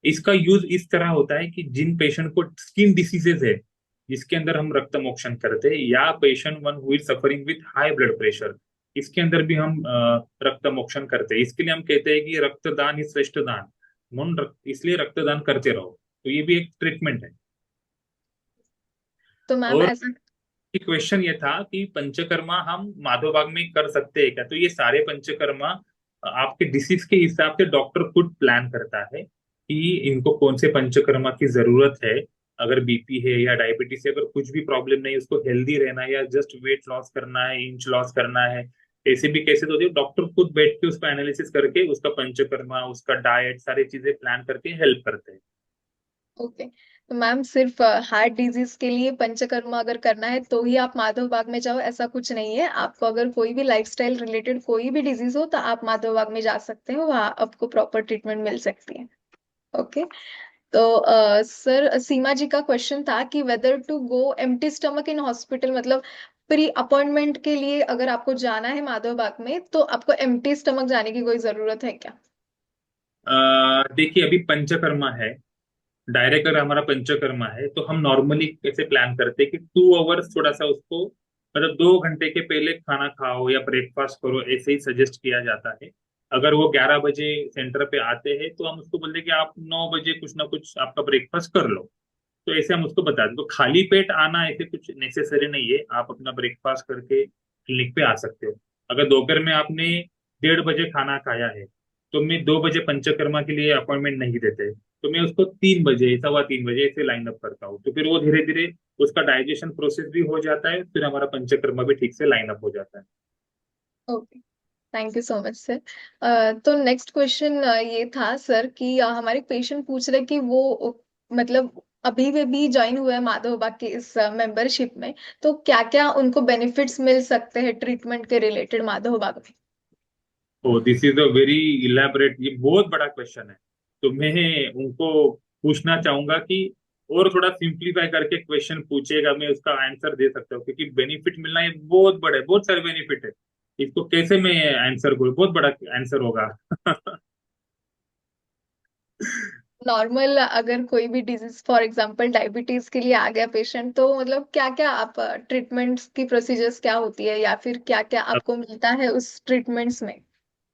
इसका यूज इस तरह होता है कि जिन पेशेंट को स्किन डिसीजेज है, जिसके अंदर हम रक्त मोक्षण करते हैं, या patient one who is suffering with high blood pressure, इसके अंदर भी हम रक्त मोक्षण करते हैं। इसके लिए हम कहते हैं कि रक्तदान ही श्रेष्ठ दान, इसलिए रक्तदान करते रहो। तो ये भी एक ट्रीटमेंट है। तो मैम और ऐसा क्वेश्चन ये था कि पंचकर्मा हम माधोबाग में कर सकते हैं क्या? तो ये सारे पंचकर्मा आपके डिसीज के हिसाब से डॉक्टर खुद प्लान करता है कि इनको कौन से पंचकर्मा की जरूरत है। अगर बीपी है या डायबिटीज है, अगर कुछ भी प्रॉब्लम नहीं, उसको हेल्दी रहना है या जस्ट वेट लॉस करना है, इंच लॉस करना है, ऐसे भी कैसे, तो डॉक्टर खुद बैठ के उसका एनालिसिस करके उसका पंचकर्मा, उसका डाइट, सारी चीजें प्लान करके हेल्प करते हैं। ओके। तो मैम सिर्फ हार्ट डिजीज के लिए पंचकर्मा अगर करना है तो ही आप माधव बाग में जाओ, ऐसा कुछ नहीं है। आपको अगर कोई भी लाइफस्टाइल रिलेटेड कोई भी डिजीज हो तो आप माधव बाग में जा सकते हो, वहाँ आपको प्रॉपर ट्रीटमेंट मिल सकती है। ओके। तो सर सीमा जी का क्वेश्चन था कि whether to go empty stomach in hospital, मतलब प्री अपॉइंटमेंट के लिए अगर आपको जाना है माधव बाग में तो आपको एम्प्टी स्टमक जाने की कोई जरूरत है क्या? देखिए, अभी पंचकर्मा है, डायरेक्ट अगर हमारा पंचकर्मा है तो हम नॉर्मली कैसे प्लान करते हैं कि 2 आवर्स थोड़ा सा उसको, मतलब 2 घंटे के पहले खाना खाओ या ब्रेकफास्ट करो, ऐसे ही सजेस्ट किया जाता है। अगर वो 11 बजे सेंटर पे आते हैं तो हम उसको बोलते हैं कि आप 9 बजे कुछ ना कुछ आपका ब्रेकफास्ट कर लो। तो ऐसे हम उसको बता दें। तो खाली पेट आना ऐसे कुछ नेसेसरी नहीं है, आप अपना ब्रेकफास्ट करके क्लिनिक पे आ सकते हो। अगर दोपहर में आपने 1:30 बजे खाना खाया है, तो मैं 2 बजे पंचकर्मा के लिए अपॉइंटमेंट नहीं देते, तो मैं उसको 3 बजे, 3:15 बजे ऐसे लाइन अप करता हूँ। तो फिर वो धीरे धीरे उसका डाइजेशन प्रोसेस भी हो जाता है, फिर हमारा पंचकर्मा भी ठीक से लाइन अप हो जाता है। Okay, thank you so much sir. तो नेक्स्ट क्वेश्चन ये था सर कि हमारे पेशेंट पूछ रहे कि वो मतलब अभी वे भी ज्वाइन हुए हैं माधव बाग के इस मेंबरशिप में, तो क्या क्या उनको बेनिफिट्स मिल सकते हैं ट्रीटमेंट के रिलेटेड माधव बाग में? तो this is a very elaborate, ये बहुत बड़ा क्वेश्चन है। तो मैं उनको पूछना चाहूंगा कि और थोड़ा सिंप्लीफाई करके क्वेश्चन पूछेगा, मैं उसका आंसर दे सकता हूँ, क्योंकि बेनिफिट मिलना ये बहुत बड़े, बहुत सारे बेनिफिट है। इसको कैसे मैं आंसर करूँ, बहुत बड़ा आंसर होगा। नॉर्मल अगर कोई भी डिजीज फॉर एग्जांपल डायबिटीज के लिए आ गया पेशेंट, तो मतलब क्या क्या आप ट्रीटमेंट्स की प्रोसीजर्स क्या होती है या फिर क्या क्या आपको मिलता है उस ट्रीटमेंट्स में?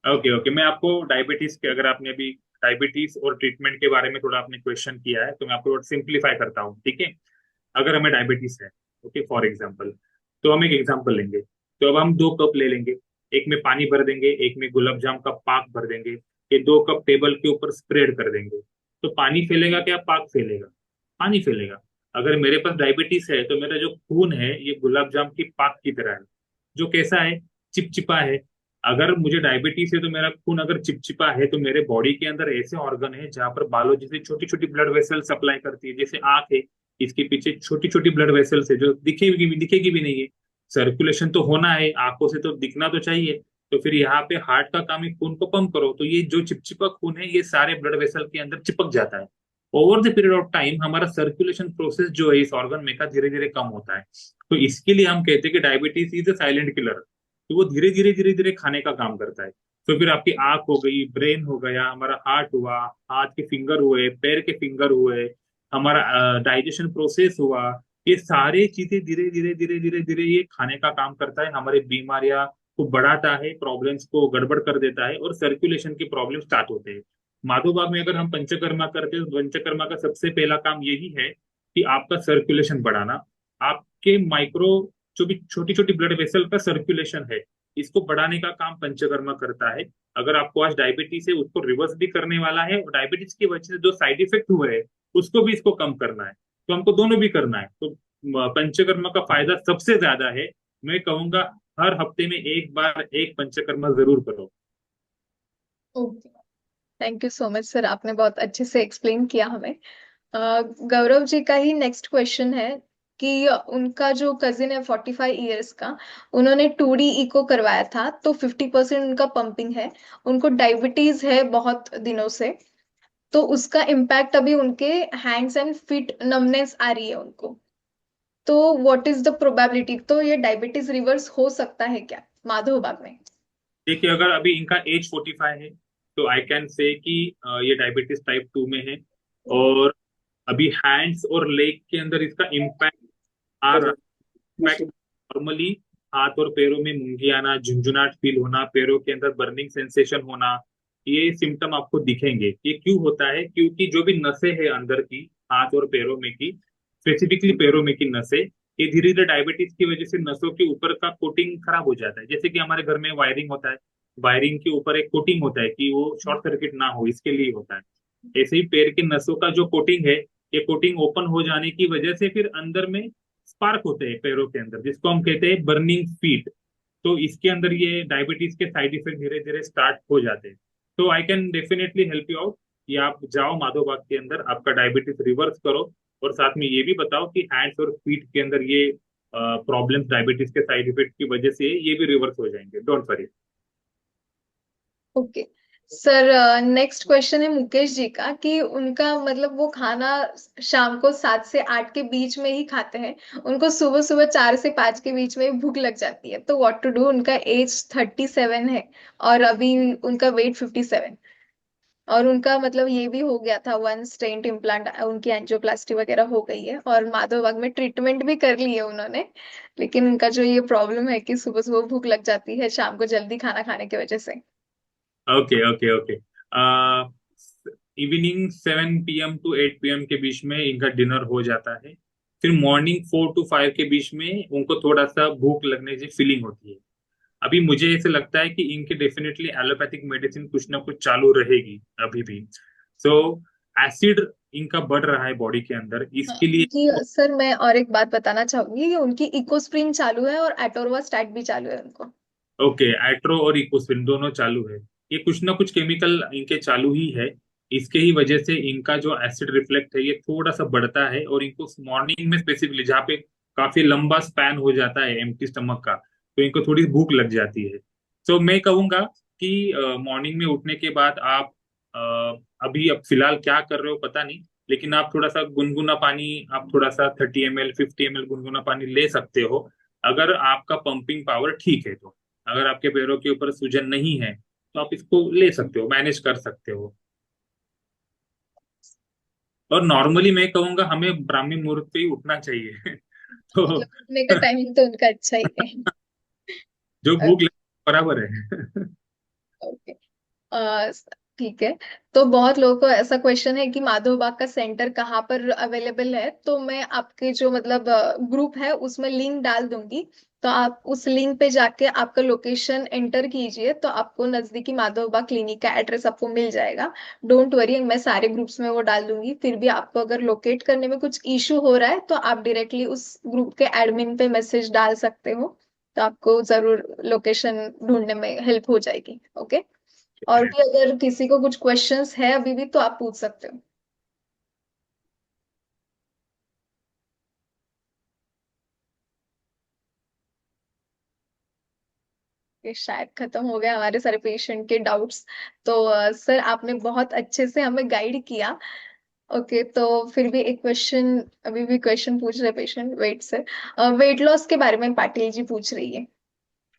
ओके ओके, मैं आपको डायबिटीज के, अगर आपने अभी डायबिटीज और ट्रीटमेंट के बारे में थोड़ा आपने क्वेश्चन किया है, तो मैं आपको सिंप्लीफाई करता हूँ, ठीक है। अगर हमें डायबिटीज है, ओके, फॉर एग्जाम्पल, तो हम एक एग्जाम्पल लेंगे। तो अब हम 2 कप ले लेंगे, एक में पानी भर देंगे, एक में गुलाब जाम का पाक भर देंगे। ये 2 कप टेबल के ऊपर स्प्रेड कर देंगे। तो पानी फैलेगा क्या पाक फैलेगा? पानी फैलेगा। अगर मेरे पास डायबिटीज है तो मेरा जो खून है ये गुलाब जाम की पाक की तरह है, जो कैसा है, चिपचिपा है। अगर मुझे डायबिटीज है तो मेरा खून अगर चिपचिपा है, तो मेरे बॉडी के अंदर ऐसे ऑर्गन है जहां पर बालों जैसे छोटी छोटी ब्लड वेसल सप्लाई करती है। जैसे आंख है, इसके पीछे छोटी छोटी ब्लड वेसल्स है जो दिखेगी भी नहीं है। सर्कुलेशन तो होना है, आंखों से तो दिखना तो चाहिए। तो फिर यहाँ पे हार्ट का काम है खून को पंप करो, तो ये जो चिपचिपा खून है ये सारे ब्लड वेसल के अंदर चिपक जाता है। Over the period of time हमारा सर्कुलेशन प्रोसेस जो है इस ऑर्गन में का धीरे धीरे कम होता है। तो इसके लिए हम कहते हैं कि diabetes is a silent killer. तो वो धीरे धीरे खाने का काम करता है। तो फिर आपकी आंख हो गई, ब्रेन हो गया, हमारा हार्ट हुआ, हाथ के फिंगर हुए, पैर के फिंगर हुए, हमारा डाइजेशन प्रोसेस हुआ, ये सारे चीजें धीरे धीरे धीरे धीरे धीरे ये खाने का काम करता है, हमारे बीमारियां को बढ़ाता है, प्रॉब्लम्स को गड़बड़ कर देता है, और सर्कुलेशन की प्रॉब्लम स्टार्ट होते हैं। माधोबाग में अगर हम पंचकर्मा करते हैं तो पंचकर्मा का सबसे पहला काम यही है कि आपका सर्कुलेशन बढ़ाना। आपके माइक्रो, जो भी छोटी छोटी ब्लड वेसल का सर्कुलेशन है, इसको बढ़ाने का काम पंचकर्मा करता है। अगर आपको आज डायबिटीज है उसको रिवर्स भी करने वाला है, और डायबिटीज की वजह से जो साइड इफेक्ट हुए हैं उसको भी इसको कम करना है। तो हमको दोनों भी करना है। तो पंचकर्मा का फायदा सबसे ज्यादा है। मैं कहूंगा हर हफ्ते में एक बार एक पंचकर्मा जरूर करो। Okay, thank you so much sir, आपने बहुत अच्छे से एक्सप्लेन किया हमें। गौरव जी का ही नेक्स्ट क्वेश्चन है कि उनका जो कजिन है 45 ईयर्स का, उन्होंने 2D इको करवाया था तो 50% उनका पंपिंग है। उनको डायबिटीज है बहुत दिनों से, तो उसका इम्पैक्ट अभी उनके हैंड्स एंड फीट नमनेस आ रही है उनको। तो व्हाट इज द प्रोबेबिलिटी, तो ये डायबिटीज रिवर्स हो सकता है क्या माधव बाग में? देखिए, अगर अभी इनका एज 45 है तो आई कैन से कि ये डायबिटीज टाइप 2 में है। और अभी हैंड्स और लेग के अंदर इसका इम्पैक्ट आ रहा है। इम्पैक्ट नॉर्मली हाथ और पैरों में मुंगी आना, झुंझुनाट फील होना, पैरों के अंदर बर्निंग सेंसेशन होना, ये सिम्टम आपको दिखेंगे। ये क्यों होता है? क्योंकि जो भी नसें हैं अंदर की, हाथ और पैरों में की, स्पेसिफिकली पैरों में की नसें, ये धीरे धीरे डायबिटीज की वजह से नसों के ऊपर का कोटिंग खराब हो जाता है। जैसे कि हमारे घर में वायरिंग होता है, वायरिंग के ऊपर एक कोटिंग होता है कि वो शॉर्ट सर्किट ना हो, इसके लिए होता है। ऐसे ही पैर की नसों का जो कोटिंग है, ये कोटिंग ओपन हो जाने की वजह से फिर अंदर में स्पार्क होते हैं पैरों के अंदर, जिसको हम कहते हैं बर्निंग फीट। तो इसके अंदर ये डायबिटीज के साइड इफेक्ट धीरे धीरे स्टार्ट हो जाते हैं। तो I can definitely help you out कि आप जाओ माधव बाग के अंदर, आपका डायबिटीज रिवर्स करो, और साथ में ये भी बताओ कि हैंड्स और फीट के अंदर ये प्रॉब्लम्स डायबिटीज के साइड इफेक्ट की वजह से ये भी रिवर्स हो जाएंगे। Don't worry. Okay sir, next question है मुकेश जी का कि उनका मतलब वो खाना शाम को 7 से 8 के बीच में ही खाते हैं। उनको सुबह सुबह 4 से 5 के बीच में भूख लग जाती है, तो व्हाट टू डू। उनका एज 37 है और अभी उनका वेट 57, और उनका मतलब ये भी हो गया था, वन स्टेंट इम्प्लांट, उनकी एंजियोप्लास्टी वगैरह हो गई है और माधवबाग में ट्रीटमेंट भी कर ली है उन्होंने। लेकिन उनका जो ये प्रॉब्लम है कि सुबह सुबह भूख लग जाती है शाम को जल्दी खाना खाने की वजह से। Okay okay okay. Evening 7 PM to 8 PM के बीच में इनका डिनर हो जाता है। फिर मॉर्निंग 4 to 5 के बीच में उनको थोड़ा सा भूख लगने की फीलिंग होती है। अभी मुझे ऐसे लगता है कि इनके डेफिनेटली एलोपैथिक मेडिसिन कुछ ना कुछ चालू रहेगी अभी भी। सो एसिड इनका बढ़ रहा है बॉडी के अंदर, हाँ इसके लिए। जी सर, मैं और एक बात बताना चाहूंगी कि उनकी इकोस्प्रिन चालू है और एटोरवास्टैट भी चालू है उनको। ओके, एट्रो और इकोस्प्रिन दोनों चालू है। ये कुछ ना कुछ केमिकल इनके चालू ही है। इसके ही वजह से इनका जो एसिड रिफ्लेक्ट है ये थोड़ा सा बढ़ता है, और इनको मॉर्निंग में स्पेसिफिकली जहाँ पे काफी लंबा स्पैन हो जाता है एम्प्टी स्टमक का, तो इनको थोड़ी भूख लग जाती है। तो मैं कहूंगा कि मॉर्निंग में उठने के बाद आप अभी अब फिलहाल क्या कर रहे हो पता नहीं, लेकिन आप थोड़ा सा गुनगुना पानी, आप थोड़ा सा 30 ml 50 ml गुनगुना पानी ले सकते हो, अगर आपका पंपिंग पावर ठीक है तो। अगर आपके पैरों के ऊपर सूजन नहीं है तो आप इसको ले सकते हो, मैनेज कर सकते हो। और नॉर्मली मैं कहूंगा हमें ब्राह्मी मुहूर्त पे ही उठना चाहिए। तो मतलब उठने का टाइमिंग तो उनका अच्छा ही है। जो भूख लगे बराबर है। ओके, अ, ठीक है। तो बहुत लोगों को ऐसा क्वेश्चन है कि माधव बाग का सेंटर कहाँ पर अवेलेबल है, तो मैं आपके जो मतलब ग्रुप है उसमें लिंक डाल दूंगी। तो आप उस लिंक पे जाके आपका लोकेशन एंटर कीजिए, तो आपको नजदीकी माधव बाग क्लिनिक का एड्रेस आपको मिल जाएगा। डोंट वरी, मैं सारे ग्रुप्स में वो डाल दूंगी। फिर भी आपको अगर लोकेट करने में कुछ इशू हो रहा है तो आप डायरेक्टली उस ग्रुप के एडमिन पे मैसेज डाल सकते हो, तो आपको जरूर लोकेशन ढूंढने में हेल्प हो जाएगी। ओके, और भी अगर किसी को कुछ क्वेश्चंस है अभी भी तो आप पूछ सकते हो। ये शायद खत्म हो गया हमारे सारे पेशेंट के डाउट्स। तो सर आपने बहुत अच्छे से हमें गाइड किया। ओके, तो फिर भी एक क्वेश्चन, अभी भी क्वेश्चन पूछ रहे पेशेंट वेट से, वेट लॉस के बारे में पाटिल जी पूछ रही है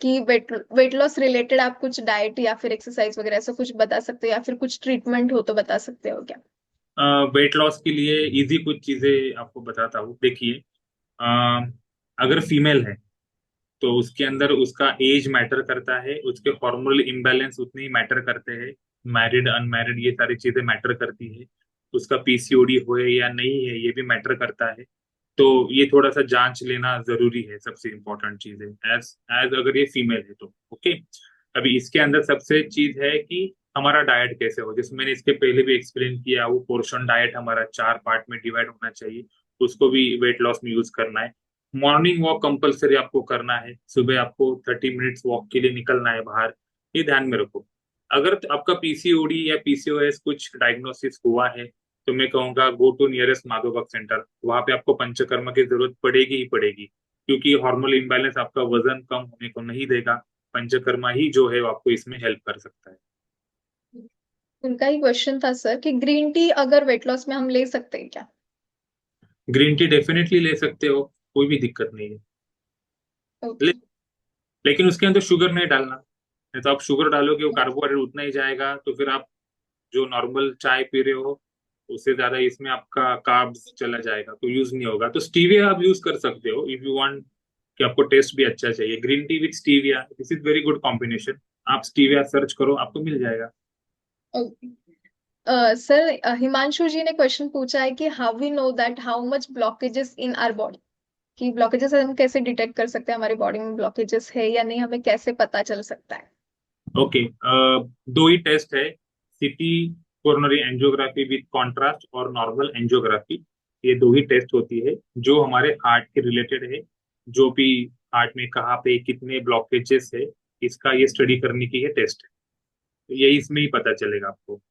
कि वेट वेट लॉस रिलेटेड आप कुछ डाइट या फिर एक्सरसाइज वगैरह ऐसा कुछ बता सकते हो, या फिर कुछ ट्रीटमेंट हो तो बता सकते हो क्या। वेट लॉस के लिए इजी कुछ चीजें आपको बताता हूँ। देखिए, अ, अगर फीमेल है तो उसके अंदर उसका एज मैटर करता है, उसके हार्मोनल इम्बैलेंस उतने ही मैटर करते हैं। मैरिड अनमैरिड ये सारी चीजें मैटर करती है। उसका पीसीओडी हो या नहीं है ये भी मैटर करता है। तो ये थोड़ा सा जांच लेना जरूरी है, सबसे इम्पोर्टेंट चीज है, एज एज अगर ये फीमेल है तो। ओके, अभी इसके अंदर सबसे चीज है कि हमारा डाइट कैसे हो, जैसे मैंने इसके पहले भी एक्सप्लेन किया, वो पोर्शन डाइट हमारा 4 पार्ट में डिवाइड होना चाहिए। उसको भी वेट लॉस में यूज करना है। मॉर्निंग वॉक कंपलसरी आपको करना है, सुबह आपको 30 मिनट्स वॉक के लिए निकलना है बाहर, ये ध्यान में रखो। अगर आपका पीसीओडी या पीसीओएस कुछ डायग्नोसिस हुआ है तो मैं कहूंगा go to nearest Madhobagh centre. वहां पे आपको पंचकर्मा की जरूरत पड़ेगी ही पड़ेगी, क्योंकि हार्मोनल इम्बैलेंस आपका वजन कम होने को नहीं देगा। पंचकर्मा ही जो है वो आपको इसमें हेल्प कर सकता है। उनका ही क्वेश्चन था सर कि ग्रीन टी अगर वेट लॉस में हम ले सकते हैं क्या। ग्रीन टी डेफिनेटली ले सकते हो, कोई भी दिक्कत नहीं है। ले, ओके। लेकिन उसके अंदर शुगर नहीं डालना, नहीं तो आप शुगर डालोगे वो कार्बोहाइड्रेट उतना ही जाएगा, तो फिर आप जो नॉर्मल चाय पी रहे हो उससे ज्यादा इसमें आपका कार्ब्स चला जाएगा तो यूज नहीं होगा। तो स्टीविया आप यूज कर सकते हो इफ यू वांट कि आपको टेस्ट भी अच्छा चाहिए। Green tea with stevia, this is very good combination. आप स्टीविया सर्च करो, आपको मिल जाएगा। सर, हिमांशु जी ने क्वेश्चन पूछा है कि how we know that how much blockages in our body, कि ब्लॉकेजेस हम कैसे डिटेक्ट कर सकते हैं हमारी बॉडी में ब्लॉकेजेस है या नहीं, हमें कैसे पता चल सकता है? ओके, दो ही टेस्ट है, सीटी कोरोनरी एंजियोग्राफी विद कॉन्ट्रास्ट और नॉर्मल एंजियोग्राफी। ये दो ही टेस्ट होती है जो हमारे हार्ट के रिलेटेड है। जो भी हार्ट में कहाँ पे कितने ब्लॉकेजेस है, इसका ये स्टडी करने की ये टेस्ट है। तो ये इसमें ही पता चलेगा आपको।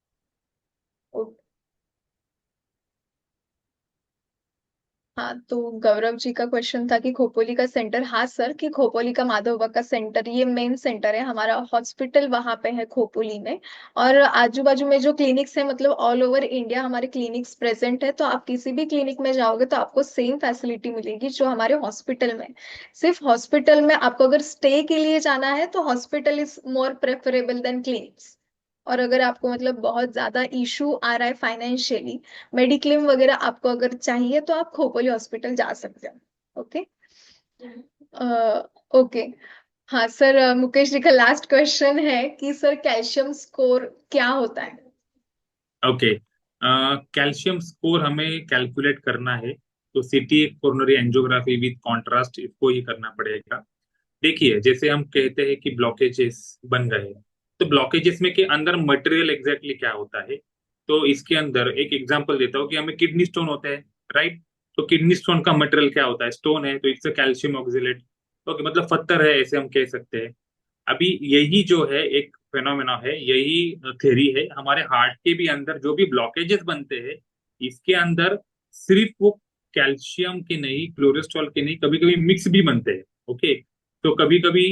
हाँ, तो गौरव जी का क्वेश्चन था कि खोपोली का सेंटर, हाँ सर, कि खोपोली का माधवबाग का सेंटर ये मेन सेंटर है हमारा, हॉस्पिटल वहां पे है खोपोली में। और आजू बाजू में जो क्लिनिक्स है, मतलब ऑल ओवर इंडिया हमारे क्लिनिक्स प्रेजेंट है, तो आप किसी भी क्लिनिक में जाओगे तो आपको सेम फैसिलिटी मिलेगी जो हमारे हॉस्पिटल में। सिर्फ हॉस्पिटल में आपको अगर स्टे के लिए जाना है तो hospital is more preferable than clinics. और अगर आपको मतलब बहुत ज्यादा इशू आ रहा है फाइनेंशियली, मेडिक्लेम वगैरह आपको अगर चाहिए, तो आप खोपोली हॉस्पिटल जा सकते हो। ओके। ओके। हाँ सर, मुकेश जी का लास्ट क्वेश्चन है कि सर कैल्शियम स्कोर क्या होता है? ओके, कैल्शियम स्कोर हमें कैलकुलेट करना है तो सीटी कोरोनरी एंजियोग्राफी विद कॉन्ट्रास्ट इसको ही करना पड़ेगा। देखिए, जैसे हम कहते हैं कि ब्लॉकेजेस बन गए, तो ब्लॉकेजेस में के अंदर मटेरियल एग्जैक्टली क्या होता है। तो इसके अंदर एक एग्जांपल देता हूँ कि हमें किडनी स्टोन होता है, राइट। तो किडनी स्टोन का मटेरियल क्या होता है, स्टोन है, तो इट्स कैल्शियम ऑक्जेलेट। ओके, मतलब पत्थर है ऐसे हम कह सकते हैं। अभी यही जो है एक फेनोमेना है, यही थ्योरी है हमारे हार्ट के भी अंदर जो भी ब्लॉकेजेस बनते हैं, इसके अंदर सिर्फ वो कैल्शियम के नहीं, क्लोरेस्ट्रॉल के नहीं, कभी कभी मिक्स भी बनते हैं। ओके, तो कभी कभी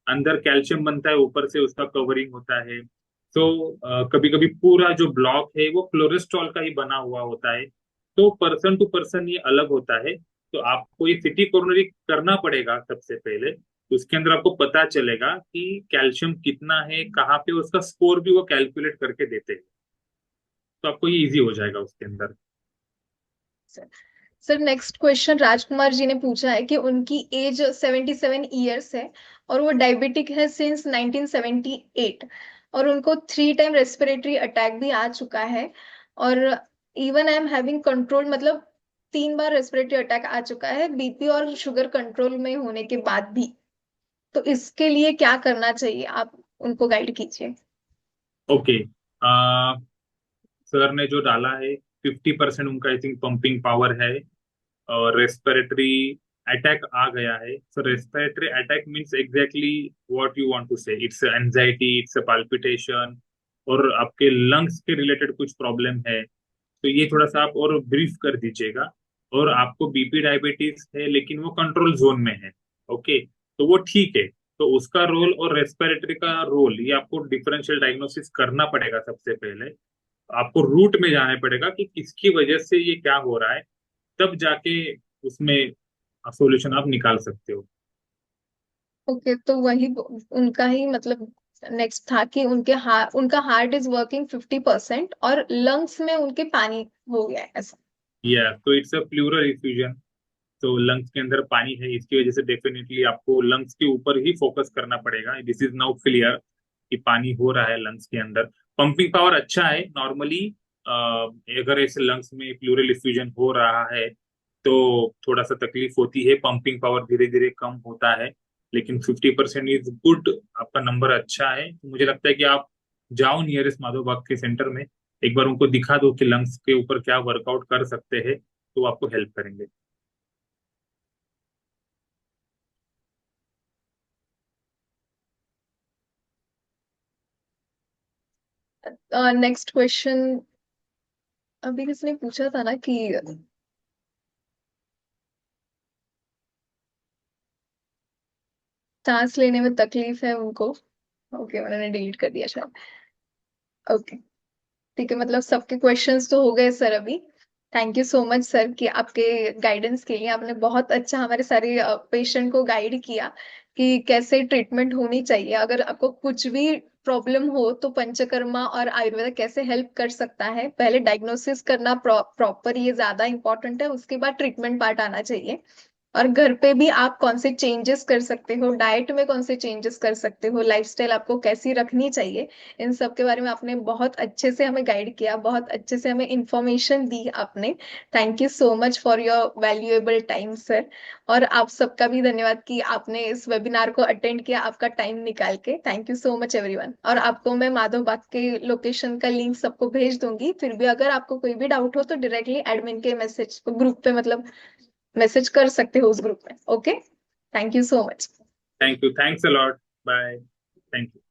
अंदर कैल्शियम बनता है, ऊपर से उसका कवरिंग होता है। तो कभी कभी पूरा जो ब्लॉक है वो क्लोरेस्ट्रॉल का ही बना हुआ होता है। तो पर्सन टू पर्सन ये अलग होता है। तो आपको ये सिटी कोरोनरी करना पड़ेगा सबसे पहले। तो उसके अंदर आपको पता चलेगा कि कैल्शियम कितना है, कहाँ पे उसका स्कोर भी वो कैलकुलेट करके देते हैं। तो आपको ये इजी हो जाएगा उसके अंदर। Sir, next question Rajkumar ji ने पूछा है कि उनकी एज 77 ईयर्स है और वो डायबिटिक है सिंस 1978, और उनको 3 टाइम रेस्पिरेटरी अटैक भी आ चुका है। और even I am having control, मतलब 3 बार रेस्पिरेटरी अटैक आ चुका है बीपी और शुगर कंट्रोल में होने के बाद भी। तो इसके लिए क्या करना चाहिए, आप उनको गाइड कीजिए। ओके, सर ने जो डाला है 50% उनका आई थिंक पंपिंग पावर है, और रेस्पिरेटरी अटैक आ गया है। So respiratory attack means exactly what you want to say, it's anxiety, it's palpitation, और आपके लंग्स के रिलेटेड कुछ प्रॉब्लम है। तो ये थोड़ा सा आप और ब्रीफ कर दीजिएगा। और आपको बीपी डायबिटीज है लेकिन वो कंट्रोल जोन में है। ओके, तो वो ठीक है। तो उसका रोल और रेस्पिरेटरी का रोल ये आपको डिफरेंशियल डायग्नोसिस करना पड़ेगा सबसे पहले। आपको रूट में जाना पड़ेगा कि किसकी वजह से ये क्या हो रहा है, तब जाके उसमें सॉल्यूशन आप निकाल सकते हो। ओके, तो वही उनका ही मतलब नेक्स्ट था कि उनका हार्ट इज वर्किंग 50% और लंग्स में उनके पानी हो गया है ऐसा। या तो इट्स अ प्लूरल इफ्यूजन। तो लंग्स के अंदर पानी है, इसकी वजह से डेफिनेटली आपको लंग्स के ऊपर ही फोकस करना पड़ेगा। दिस इज नाउ क्लियर कि पानी हो रहा है लंग्स के अंदर। पंपिंग पावर अच्छा है नॉर्मली। अगर ऐसे लंग्स में प्लूरल इफ्यूजन हो रहा है तो थोड़ा सा तकलीफ होती है, पंपिंग पावर धीरे धीरे कम होता है। लेकिन 50% इज गुड, आपका नंबर अच्छा है। तो मुझे लगता है कि आप जाओ नियरेस्ट माधव बाग के सेंटर में, एक बार उनको दिखा दो कि लंग्स के ऊपर क्या वर्कआउट कर सकते हैं, तो वो आपको हेल्प करेंगे। नेक्स्ट क्वेश्चन अभी किसने पूछा था ना कि सांस लेने में तकलीफ है उनको। ओके, उन्होंने डिलीट कर दिया शायद। ओके, ठीक है, मतलब सबके क्वेश्चंस तो हो गए सर अभी। Thank you so much sir कि आपके गाइडेंस के लिए आपने बहुत अच्छा हमारे सारे पेशेंट को गाइड किया कि कैसे ट्रीटमेंट होनी चाहिए। अगर आपको कुछ भी प्रॉब्लम हो तो पंचकर्मा और आयुर्वेद कैसे हेल्प कर सकता है। पहले डायग्नोसिस करना प्रॉपर, ये ज्यादा इंपॉर्टेंट है, उसके बाद ट्रीटमेंट पार्ट आना चाहिए। और घर पे भी आप कौन से चेंजेस कर सकते हो, डाइट में कौन से चेंजेस कर सकते हो, लाइफस्टाइल आपको कैसी रखनी चाहिए, इन सब के बारे में आपने बहुत अच्छे से हमें गाइड किया, बहुत अच्छे से हमें इंफॉर्मेशन दी आपने। Thank you so much for your valuable time sir. और आप सबका भी धन्यवाद कि आपने इस वेबिनार को अटेंड किया, आपका टाइम निकाल के। Thank you so much everyone. और आपको मैं माधव बाग के लोकेशन का लिंक सबको भेज दूंगी। फिर भी अगर आपको कोई भी डाउट हो तो डायरेक्टली एडमिन के मैसेज ग्रुप पे, मतलब मैसेज कर सकते हो उस ग्रुप में। Okay, thank you so much. Thank you, thanks a lot, bye, thank you.